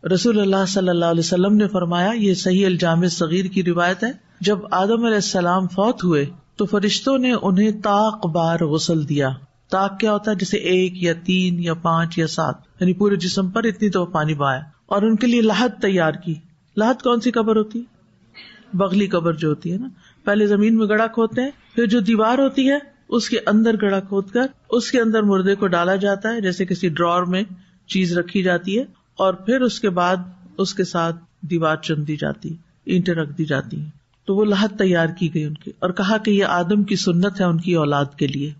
رسول اللہ صلی اللہ علیہ وسلم نے فرمایا، یہ صحیح الجامع صغیر کی روایت ہے، جب آدم علیہ السلام فوت ہوئے تو فرشتوں نے انہیں طاق بار غسل دیا. طاق کیا ہوتا ہے؟ جیسے 1 یا 3 یا 5 یا 7، یعنی پورے جسم پر اتنی تو پانی بہایا، اور ان کے لیے لحد تیار کی. لحد کون سی قبر ہوتی ہے؟ بغلی قبر جو ہوتی ہے نا، پہلے زمین میں گڑھا کھودتے ہیں، پھر جو دیوار ہوتی ہے اس کے اندر گڑھا کھود کر اس کے اندر مردے کو ڈالا جاتا ہے، جیسے کسی ڈراور میں چیز رکھی جاتی ہے، اور پھر اس کے بعد اس کے ساتھ دیوار چن دی جاتی، اینٹیں رکھ دی جاتی ہیں. تو وہ لحد تیار کی گئی ان کی، اور کہا کہ یہ آدم کی سنت ہے ان کی اولاد کے لیے.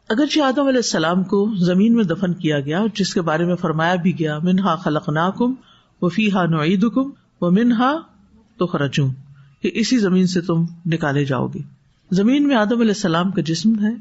اگرچہ آدم علیہ السلام کو زمین میں دفن کیا گیا، جس کے بارے میں فرمایا بھی گیا منہا خلقناکم وفیہا نعیدکم ومنہا تخرجون، کہ اسی زمین سے تم نکالے جاؤ گے. زمین میں آدم علیہ السلام کا جسم ہے،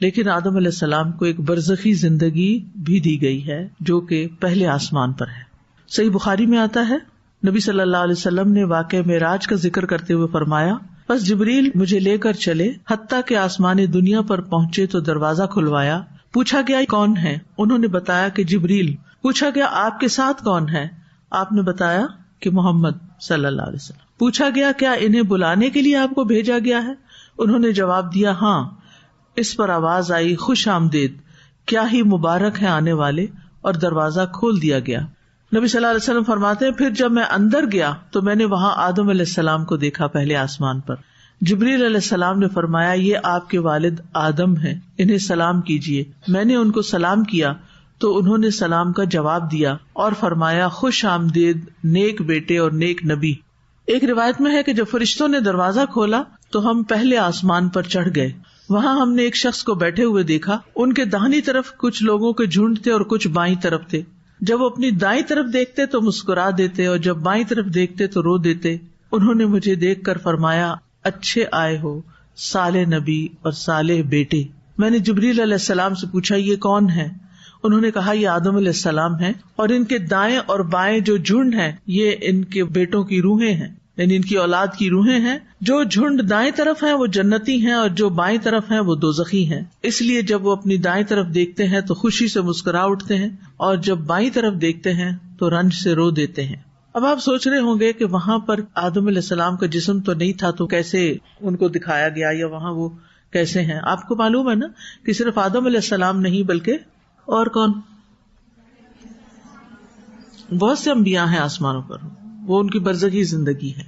لیکن آدم علیہ السلام کو ایک برزخی زندگی بھی دی گئی ہے جو کہ پہلے آسمان پر ہے. صحیح بخاری میں آتا ہے نبی صلی اللہ علیہ وسلم نے واقعہ معراج کا ذکر کرتے ہوئے فرمایا بس جبریل مجھے لے کر چلے حتیٰ کہ آسمان دنیا پر پہنچے تو دروازہ کھلوایا. پوچھا گیا کون ہے؟ انہوں نے بتایا کہ جبریل. پوچھا گیا آپ کے ساتھ کون ہے؟ آپ نے بتایا کہ محمد صلی اللہ علیہ وسلم. پوچھا گیا کیا انہیں بلانے کے لیے آپ کو بھیجا گیا ہے؟ انہوں نے جواب دیا ہاں. اس پر آواز آئی خوش آمدید، کیا ہی مبارک ہے آنے والے، اور دروازہ کھول دیا گیا. نبی صلی اللہ علیہ وسلم فرماتے ہیں پھر جب میں اندر گیا تو میں نے وہاں آدم علیہ السلام کو دیکھا پہلے آسمان پر. جبریل علیہ السلام نے فرمایا یہ آپ کے والد آدم ہیں، انہیں سلام کیجیے. میں نے ان کو سلام کیا تو انہوں نے سلام کا جواب دیا اور فرمایا خوش آمدید نیک بیٹے اور نیک نبی. ایک روایت میں ہے کہ جب فرشتوں نے دروازہ کھولا تو ہم پہلے آسمان پر چڑھ گئے. وہاں ہم نے ایک شخص کو بیٹھے ہوئے دیکھا. ان کے داہنی طرف کچھ لوگوں کے جھنڈ تھے اور کچھ بائیں طرف تھے. جب وہ اپنی دائیں طرف دیکھتے تو مسکرا دیتے اور جب بائیں طرف دیکھتے تو رو دیتے. انہوں نے مجھے دیکھ کر فرمایا اچھے آئے ہو صالح نبی اور صالح بیٹے. میں نے جبریل علیہ السلام سے پوچھا یہ کون ہے؟ انہوں نے کہا یہ آدم علیہ السلام ہے اور ان کے دائیں اور بائیں جو جھنڈ ہیں یہ ان کے بیٹوں کی روحیں ہیں، یعنی ان کی اولاد کی روحیں ہیں. جو جھنڈ دائیں طرف ہیں وہ جنتی ہیں اور جو بائیں طرف ہیں وہ دوزخی ہیں. اس لیے جب وہ اپنی دائیں طرف دیکھتے ہیں تو خوشی سے مسکرا اٹھتے ہیں اور جب بائیں طرف دیکھتے ہیں تو رنج سے رو دیتے ہیں. اب آپ سوچ رہے ہوں گے کہ وہاں پر آدم علیہ السلام کا جسم تو نہیں تھا تو کیسے ان کو دکھایا گیا یا وہاں وہ کیسے ہیں؟ آپ کو معلوم ہے نا کہ صرف آدم علیہ السلام نہیں بلکہ اور کون، بہت سے انبیاء ہیں آسمانوں پر، وہ ان کی برزخی زندگی ہے.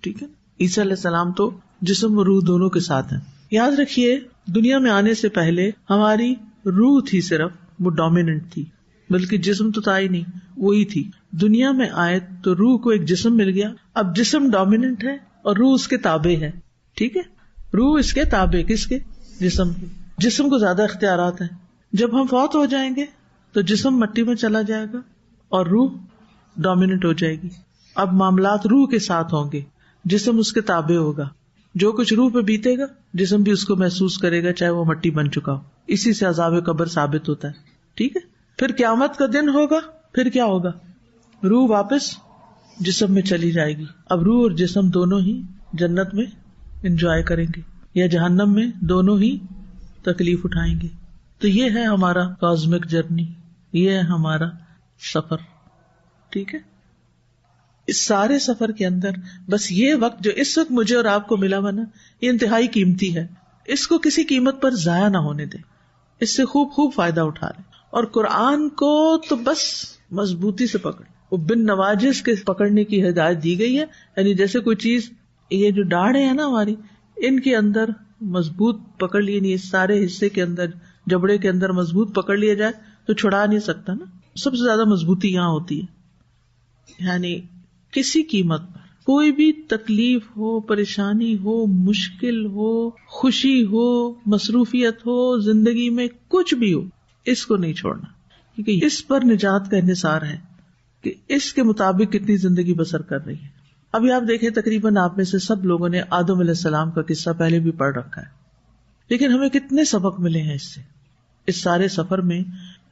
ٹھیک ہے، عیسیٰ علیہ السلام تو جسم و روح دونوں کے ساتھ ہیں. یاد رکھیے دنیا میں آنے سے پہلے ہماری روح تھی صرف وہ ڈومیننٹ تھی، بلکہ جسم تو تھا ہی نہیں، وہی تھی. دنیا میں آئے تو روح کو ایک جسم مل گیا. اب جسم ڈومیننٹ ہے اور روح اس کے تابع ہے. ٹھیک ہے، روح اس کے تابع، کس کے؟ جسم کے. جسم کو زیادہ اختیارات ہیں. جب ہم فوت ہو جائیں گے تو جسم مٹی میں چلا جائے گا اور روح ڈومیننٹ ہو جائے گی. اب معاملات روح کے ساتھ ہوں گے، جسم اس کے تابع ہوگا. جو کچھ روح پہ بیتے گا جسم بھی اس کو محسوس کرے گا چاہے وہ مٹی بن چکا ہو. اسی سے عذاب قبر ثابت ہوتا ہے. ٹھیک ہے، پھر قیامت کا دن ہوگا. پھر کیا ہوگا؟ روح واپس جسم میں چلی جائے گی. اب روح اور جسم دونوں ہی جنت میں انجوائے کریں گے یا جہنم میں، دونوں ہی تکلیف اٹھائیں گے. تو یہ ہے ہمارا کازمک جرنی، یہ ہے ہمارا سفر. ٹھیک ہے، اس سارے سفر کے اندر بس یہ وقت جو اس وقت مجھے اور آپ کو ملا ہوا نا، یہ انتہائی قیمتی ہے. اس کو کسی قیمت پر ضائع نہ ہونے دیں، اس سے خوب فائدہ اٹھا لیں. اور قرآن کو تو بس مضبوطی سے پکڑ، وہ بن نواجس کے پکڑنے کی ہدایت دی گئی ہے. یعنی جیسے کوئی چیز، یہ جو ڈاڑھیں ہیں نا ہماری، ان کے اندر مضبوط پکڑ لیے نہیں، اس سارے حصے کے اندر، جبڑے کے اندر مضبوط پکڑ لیا جائے تو چھڑا نہیں سکتا نا. سب سے زیادہ مضبوطی یہاں ہوتی ہے. یعنی کسی قیمت پر کوئی بھی تکلیف ہو، پریشانی ہو، مشکل ہو، خوشی ہو، مصروفیت ہو، زندگی میں کچھ بھی ہو، اس کو نہیں چھوڑنا، کیونکہ اس پر نجات کا انحصار ہے کہ اس کے مطابق کتنی زندگی بسر کر رہی ہے. ابھی آپ دیکھیں تقریباً آپ میں سے سب لوگوں نے آدم علیہ السلام کا قصہ پہلے بھی پڑھ رکھا ہے، لیکن ہمیں کتنے سبق ملے ہیں اس سے. اس سارے سفر میں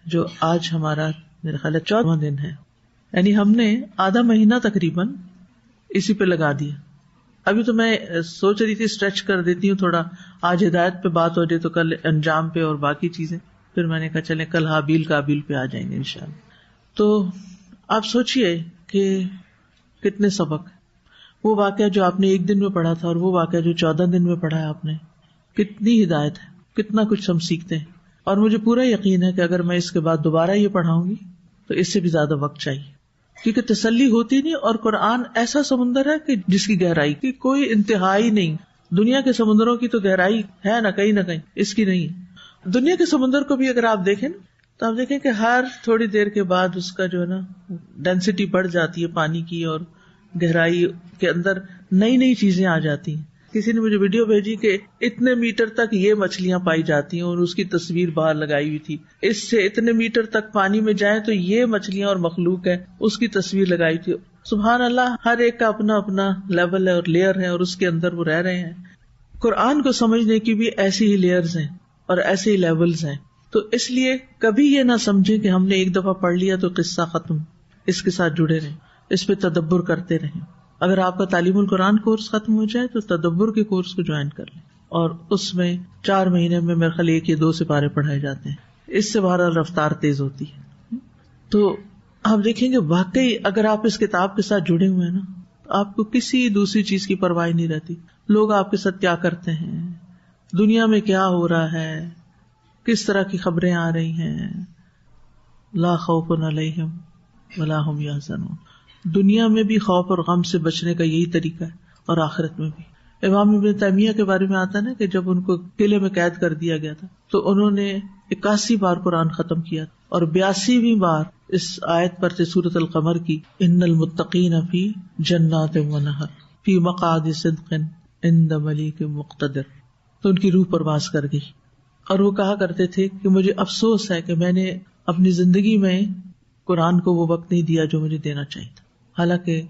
جو آج ہمارا میرے خیال 14واں دن ہے، یعنی ہم نے آدھا مہینہ تقریباً اسی پہ لگا دیا. ابھی تو میں سوچ رہی تھی اسٹریچ کر دیتی ہوں تھوڑا، آج ہدایت پہ بات ہو جائے تو کل انجام پہ اور باقی چیزیں. پھر میں نے کہا چلیں کل حابیل قابیل پہ آ جائیں گے انشاءاللہ. تو آپ سوچئے کہ کتنے سبق، وہ واقعہ جو آپ نے ایک دن میں پڑھا تھا اور وہ واقعہ جو 14 دن میں پڑھا ہے آپ نے، کتنی ہدایت ہے، کتنا کچھ ہم سیکھتے ہیں. اور مجھے پورا یقین ہے کہ اگر میں اس کے بعد دوبارہ یہ پڑھاؤں گی تو اس سے بھی زیادہ وقت چاہیے، کیونکہ تسلی ہوتی نہیں. اور قرآن ایسا سمندر ہے کہ جس کی گہرائی کی کوئی انتہائی نہیں. دنیا کے سمندروں کی تو گہرائی ہے نہ کہیں، اس کی نہیں ہے. دنیا کے سمندر کو بھی اگر آپ دیکھیں نا تو آپ دیکھیں کہ ہر تھوڑی دیر کے بعد اس کا جو ہے نا ڈینسٹی بڑھ جاتی ہے پانی کی، اور گہرائی کے اندر نئی چیزیں آ جاتی ہیں. کسی نے مجھے ویڈیو بھیجی کہ اتنے میٹر تک یہ مچھلیاں پائی جاتی ہیں اور اس کی تصویر باہر لگائی ہوئی تھی. اس سے اتنے میٹر تک پانی میں جائیں تو یہ مچھلیاں اور مخلوق ہے، اس کی تصویر لگائی تھی. سبحان اللہ، ہر ایک کا اپنا اپنا لیول ہے اور لیئر ہے، اور اس کے اندر وہ رہ رہے ہیں. قرآن کو سمجھنے کی بھی ایسی ہی لیئرز ہیں اور ایسے ہی لیولز ہیں. تو اس لیے کبھی یہ نہ سمجھیں کہ ہم نے ایک دفعہ پڑھ لیا تو قصہ ختم. اس کے ساتھ جڑے رہیں، اس پہ تدبر کرتے رہیں. اگر آپ کا تعلیم القرآن کورس ختم ہو جائے تو تدبر کے کورس کو جوائن کر لیں، اور اس میں 4 مہینے میں میرے خیال 1 یا 2 سپارے پڑھائے جاتے ہیں. اس سے بہرحال رفتار تیز ہوتی ہے. تو آپ دیکھیں گے واقعی اگر آپ اس کتاب کے ساتھ جڑے ہوئے ہیں نا، آپ کو کسی دوسری چیز کی پرواہ نہیں رہتی. لوگ آپ کے ساتھ کیا کرتے ہیں، دنیا میں کیا ہو رہا ہے، کس طرح کی خبریں آ رہی ہیں. لا خوف علیہم ولا هم یحزنون. دنیا میں بھی خوف اور غم سے بچنے کا یہی طریقہ ہے، اور آخرت میں بھی. امام ابن تیمیہ کے بارے میں آتا ہے نا کہ جب ان کو قلعے میں قید کر دیا گیا تھا تو انہوں نے 81 بار قرآن ختم کیا. اور 82ویں بار اس آیت پر تھی سورۃ القمر کی ان المتقین فی جنات و نہر فی مقعد صدق عند ملیک مقتدر. تو ان کی روح پرواز کر گئی اور وہ کہا کرتے تھے کہ مجھے افسوس ہے کہ میں نے اپنی زندگی میں قرآن کو وہ وقت نہیں دیا جو مجھے دینا چاہیے تھا. حالانکہ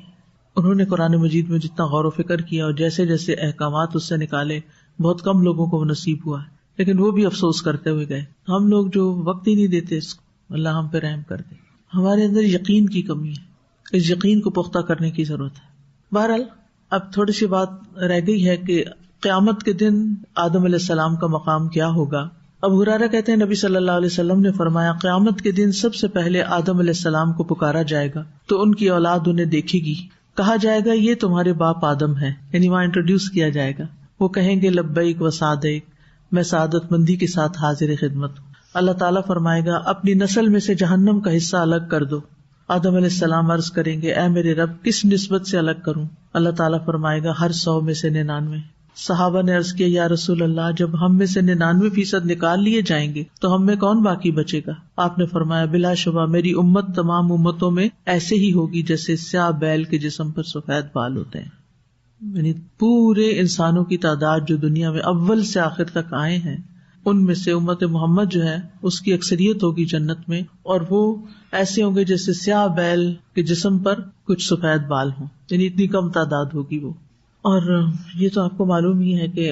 انہوں نے قرآن مجید میں جتنا غور و فکر کیا اور جیسے جیسے احکامات اس سے نکالے بہت کم لوگوں کو وہ نصیب ہوا ہے، لیکن وہ بھی افسوس کرتے ہوئے گئے. ہم لوگ جو وقت ہی نہیں دیتے اس کو، اللہ ہم پہ رحم کر دے. ہمارے اندر یقین کی کمی ہے، اس یقین کو پختہ کرنے کی ضرورت ہے. بہرحال اب تھوڑی سی بات رہ گئی ہے کہ قیامت کے دن آدم علیہ السلام کا مقام کیا ہوگا. ابو ہریرہ کہتے ہیں نبی صلی اللہ علیہ وسلم نے فرمایا قیامت کے دن سب سے پہلے آدم علیہ السلام کو پکارا جائے گا تو ان کی اولاد انہیں دیکھے گی. کہا جائے گا یہ تمہارے باپ آدم ہے، یعنی وہاں انٹروڈیوس کیا جائے گا. وہ کہیں گے لبیک و سعدیک، میں سعادت مندی کے ساتھ حاضر خدمت ہوں. اللہ تعالیٰ فرمائے گا اپنی نسل میں سے جہنم کا حصہ الگ کر دو. آدم علیہ السلام عرض کریں گے اے میرے رب کس نسبت سے الگ کروں؟ اللہ تعالیٰ فرمائے گا ہر 100 میں سے 99. صحابہ نے عرض کیا یا رسول اللہ جب ہم میں سے 99% نکال لیے جائیں گے تو ہم میں کون باقی بچے گا؟ آپ نے فرمایا بلا شبہ میری امت تمام امتوں میں ایسے ہی ہوگی جیسے سیاہ بیل کے جسم پر سفید بال ہوتے ہیں. یعنی پورے انسانوں کی تعداد جو دنیا میں اول سے آخر تک آئے ہیں ان میں سے امت محمد جو ہے اس کی اکثریت ہوگی جنت میں، اور وہ ایسے ہوں گے جیسے سیاہ بیل کے جسم پر کچھ سفید بال ہوں، یعنی اتنی کم تعداد ہوگی وہ. اور یہ تو آپ کو معلوم ہی ہے کہ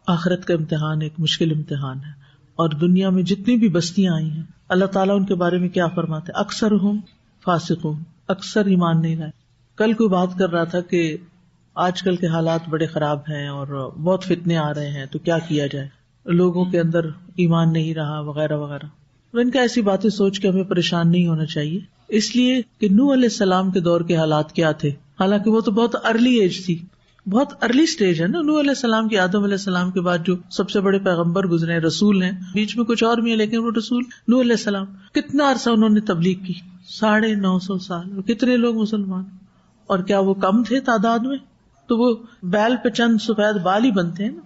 آخرت کا امتحان ایک مشکل امتحان ہے. اور دنیا میں جتنی بھی بستیاں آئی ہیں اللہ تعالیٰ ان کے بارے میں کیا فرماتے ہیں؟ اکثر ہم فاسقون، اکثر ایمان نہیں لائے. کل کوئی بات کر رہا تھا کہ آج کل کے حالات بڑے خراب ہیں اور بہت فتنے آ رہے ہیں تو کیا کیا جائے، لوگوں کے اندر ایمان نہیں رہا وغیرہ وغیرہ. ان کا ایسی باتیں سوچ کے ہمیں پریشان نہیں ہونا چاہیے، اس لیے کہ نوح علیہ السلام کے دور کے حالات کیا تھے. حالانکہ وہ تو بہت ارلی ایج تھی، بہت ارلی سٹیج ہے نا. نوح علیہ السلام کی آدم علیہ السلام کے بعد جو سب سے بڑے پیغمبر گزرے رسول ہیں، بیچ میں کچھ اور بھی ہیں لیکن وہ رسول نوح علیہ السلام. کتنا عرصہ انہوں نے تبلیغ کی، 950 سال. اور کتنے لوگ مسلمان، اور کیا وہ کم تھے تعداد میں؟ تو وہ بیل پہ چند سفید بال ہی بنتے ہیں نا.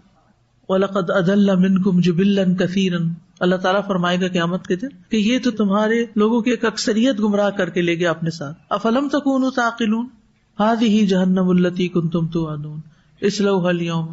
وَلَقَدْ أَضَلَّ مِنْكُمْ جِبِلًّا كَثِيرًا. اللہ تعالیٰ فرمائے گا قیامت کے دن کہ یہ تو تمہارے لوگوں کی ایک اکثریت گمراہ کر کے لے گیا اپنے ساتھ. أَفَلَمْ تَكُونُوا تَعْقِلُونَ هَذِهِ جَهَنَّمُ الَّتِي كُنْتُمْ تُوعَدُونَ اصلوها اليوم.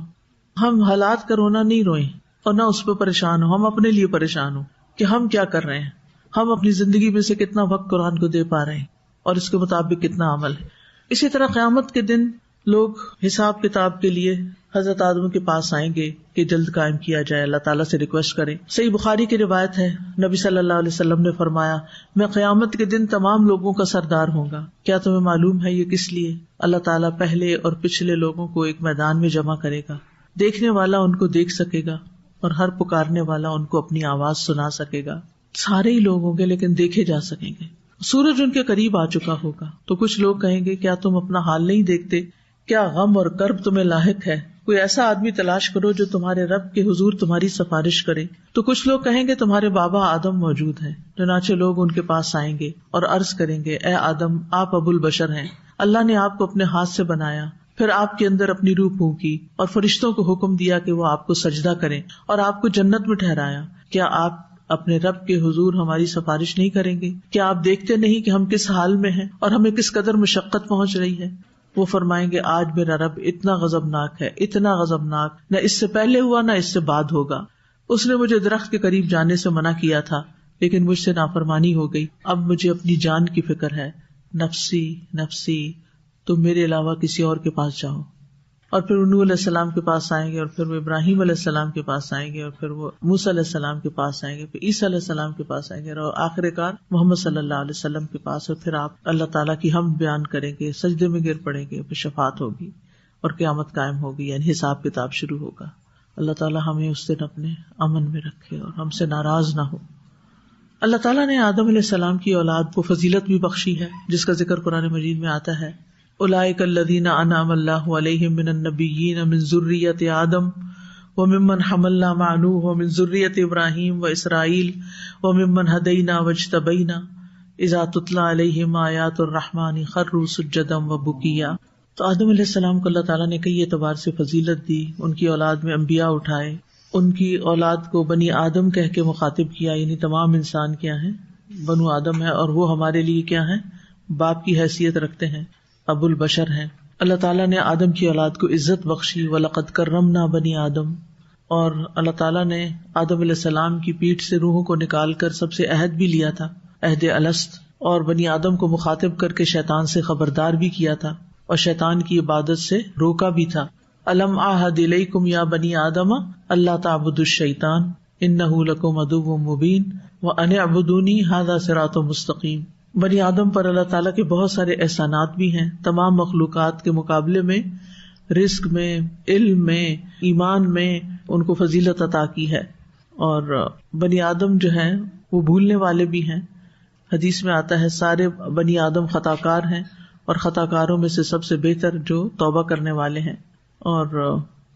ہم حالات کا رونا نہیں روئیں اور نہ اس پہ پریشان ہو، ہم اپنے لیے پریشان ہو کہ ہم کیا کر رہے ہیں، ہم اپنی زندگی میں سے کتنا وقت قرآن کو دے پا رہے ہیں اور اس کے مطابق کتنا عمل ہے. اسی طرح قیامت کے دن لوگ حساب کتاب کے لیے حضرت آدم کے پاس آئیں گے کہ جلد قائم کیا جائے، اللہ تعالیٰ سے ریکویسٹ کریں. صحیح بخاری کی روایت ہے نبی صلی اللہ علیہ وسلم نے فرمایا میں قیامت کے دن تمام لوگوں کا سردار ہوں گا. کیا تمہیں معلوم ہے یہ کس لیے؟ اللہ تعالیٰ پہلے اور پچھلے لوگوں کو ایک میدان میں جمع کرے گا، دیکھنے والا ان کو دیکھ سکے گا اور ہر پکارنے والا ان کو اپنی آواز سنا سکے گا. سارے ہی لوگ ہوں گے لیکن دیکھے جا سکیں گے. سورج ان کے قریب آ چکا ہوگا تو کچھ لوگ کہیں گے کیا تم اپنا حال نہیں دیکھتے، کیا غم اور کرب تمہیں لاحق ہے، کوئی ایسا آدمی تلاش کرو جو تمہارے رب کے حضور تمہاری سفارش کرے. تو کچھ لوگ کہیں گے تمہارے بابا آدم موجود ہیں. چنانچہ لوگ ان کے پاس آئیں گے اور عرض کریں گے اے آدم آپ ابو البشر ہیں، اللہ نے آپ کو اپنے ہاتھ سے بنایا، پھر آپ کے اندر اپنی روح پھونکی اور فرشتوں کو حکم دیا کہ وہ آپ کو سجدہ کریں اور آپ کو جنت میں ٹھہرایا. کیا آپ اپنے رب کے حضور ہماری سفارش نہیں کریں گے؟ کیا آپ دیکھتے نہیں کہ ہم کس حال میں ہیں اور ہمیں کس قدر مشقت پہنچ رہی ہے؟ وہ فرمائیں گے آج میرا رب اتنا غضبناک ہے، اتنا غضبناک، نہ اس سے پہلے ہوا نہ اس سے بعد ہوگا. اس نے مجھے درخت کے قریب جانے سے منع کیا تھا لیکن مجھ سے نافرمانی ہو گئی. اب مجھے اپنی جان کی فکر ہے، نفسی نفسی، تم میرے علاوہ کسی اور کے پاس جاؤ. اور پھر نوح علیہ السلام کے پاس آئیں گے اور پھر وہ ابراہیم علیہ السلام کے پاس آئیں گے اور پھر وہ موسیٰ علیہ السلام کے پاس آئیں گے، پھر عیسیٰ علیہ السلام کے پاس آئیں گے اور آخر کار محمد صلی اللہ علیہ وسلم کے پاس. اور پھر آپ اللہ تعالیٰ کی حمد بیان کریں گے، سجدے میں گر پڑیں گے، پھر شفاعت ہوگی اور قیامت قائم ہوگی، یعنی حساب کتاب شروع ہوگا. اللہ تعالیٰ ہمیں اس دن اپنے امن میں رکھے اور ہم سے ناراض نہ ہو. اللہ تعالیٰ نے آدم علیہ السلام کی اولاد کو فضیلت بھی بخشی ہے جس کا ذکر قرآن مجید میں آتا ہے. اولئک الذین انعم اللہ علیہم من النبیین من ذریۃ آدم وممن حملنا مع نوح ومن ذریۃ ابراہیم واسرائیل وممن ہدینا واجتبینا اذا تتلی علیہم آیات الرحمن خروا سجدا وبکیا. تو آدم علیہ السلام کو اللہ تعالیٰ نے کئی اعتبار سے فضیلت دی، ان کی اولاد میں انبیاء اٹھائے ان کی اولاد کو بنی آدم کہہ کے مخاطب کیا، یعنی تمام انسان کیا ہیں، بنو آدم ہے، اور وہ ہمارے لیے کیا ہیں، باپ کی حیثیت رکھتے ہیں، ابو البشر ہیں. اللہ تعالیٰ نے آدم کی اولاد کو عزت بخشی، وَلَقَدْ كَرَّمْنَا بَنِي آدم، اور اللہ تعالیٰ نے آدم علیہ السلام کی پیٹھ سے روحوں کو نکال کر سب سے عہد بھی لیا تھا، عہد الست، اور بنی آدم کو مخاطب کر کے شیطان سے خبردار بھی کیا تھا اور شیطان کی عبادت سے روکا بھی تھا. الم اعہد الیکم یا بنی آدم اللہ تعبدوا الشیطان انہ لکم عدو مبین وان اعبدونی ھذا صراط مستقیم. بنی آدم پر اللہ تعالیٰ کے بہت سارے احسانات بھی ہیں. تمام مخلوقات کے مقابلے میں رزق میں، علم میں، ایمان میں ان کو فضیلت عطا کی ہے. اور بنی آدم جو ہیں وہ بھولنے والے بھی ہیں. حدیث میں آتا ہے سارے بنی آدم خطا کار ہیں، اور خطا کاروں میں سے سب سے بہتر جو توبہ کرنے والے ہیں. اور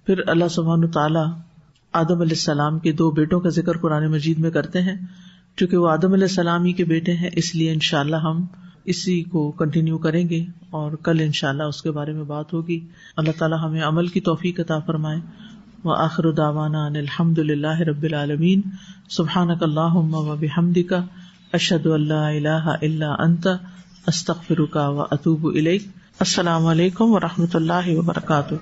پھر اللہ سبحانہ تعالیٰ آدم علیہ السلام کے 2 بیٹوں کا ذکر قرآن مجید میں کرتے ہیں. چونکہ وہ آدم علیہ السلام ہی کے بیٹے ہیں، اس لیے انشاءاللہ ہم اسی کو کنٹینیو کریں گے، اور کل انشاءاللہ اس کے بارے میں بات ہوگی. اللہ تعالیٰ ہمیں عمل کی توفیق عطا فرمائے. وآخر دعوانا ان الحمد للہ رب العالمین. سبحانک اللہم وبحمدک اشہد ان لا الہ الا انت استغفرک واتوب الیک. السلام علیکم ورحمۃ اللہ وبرکاتہ.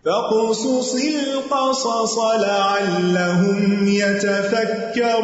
فاقصص القصص لعلهم يتفكرون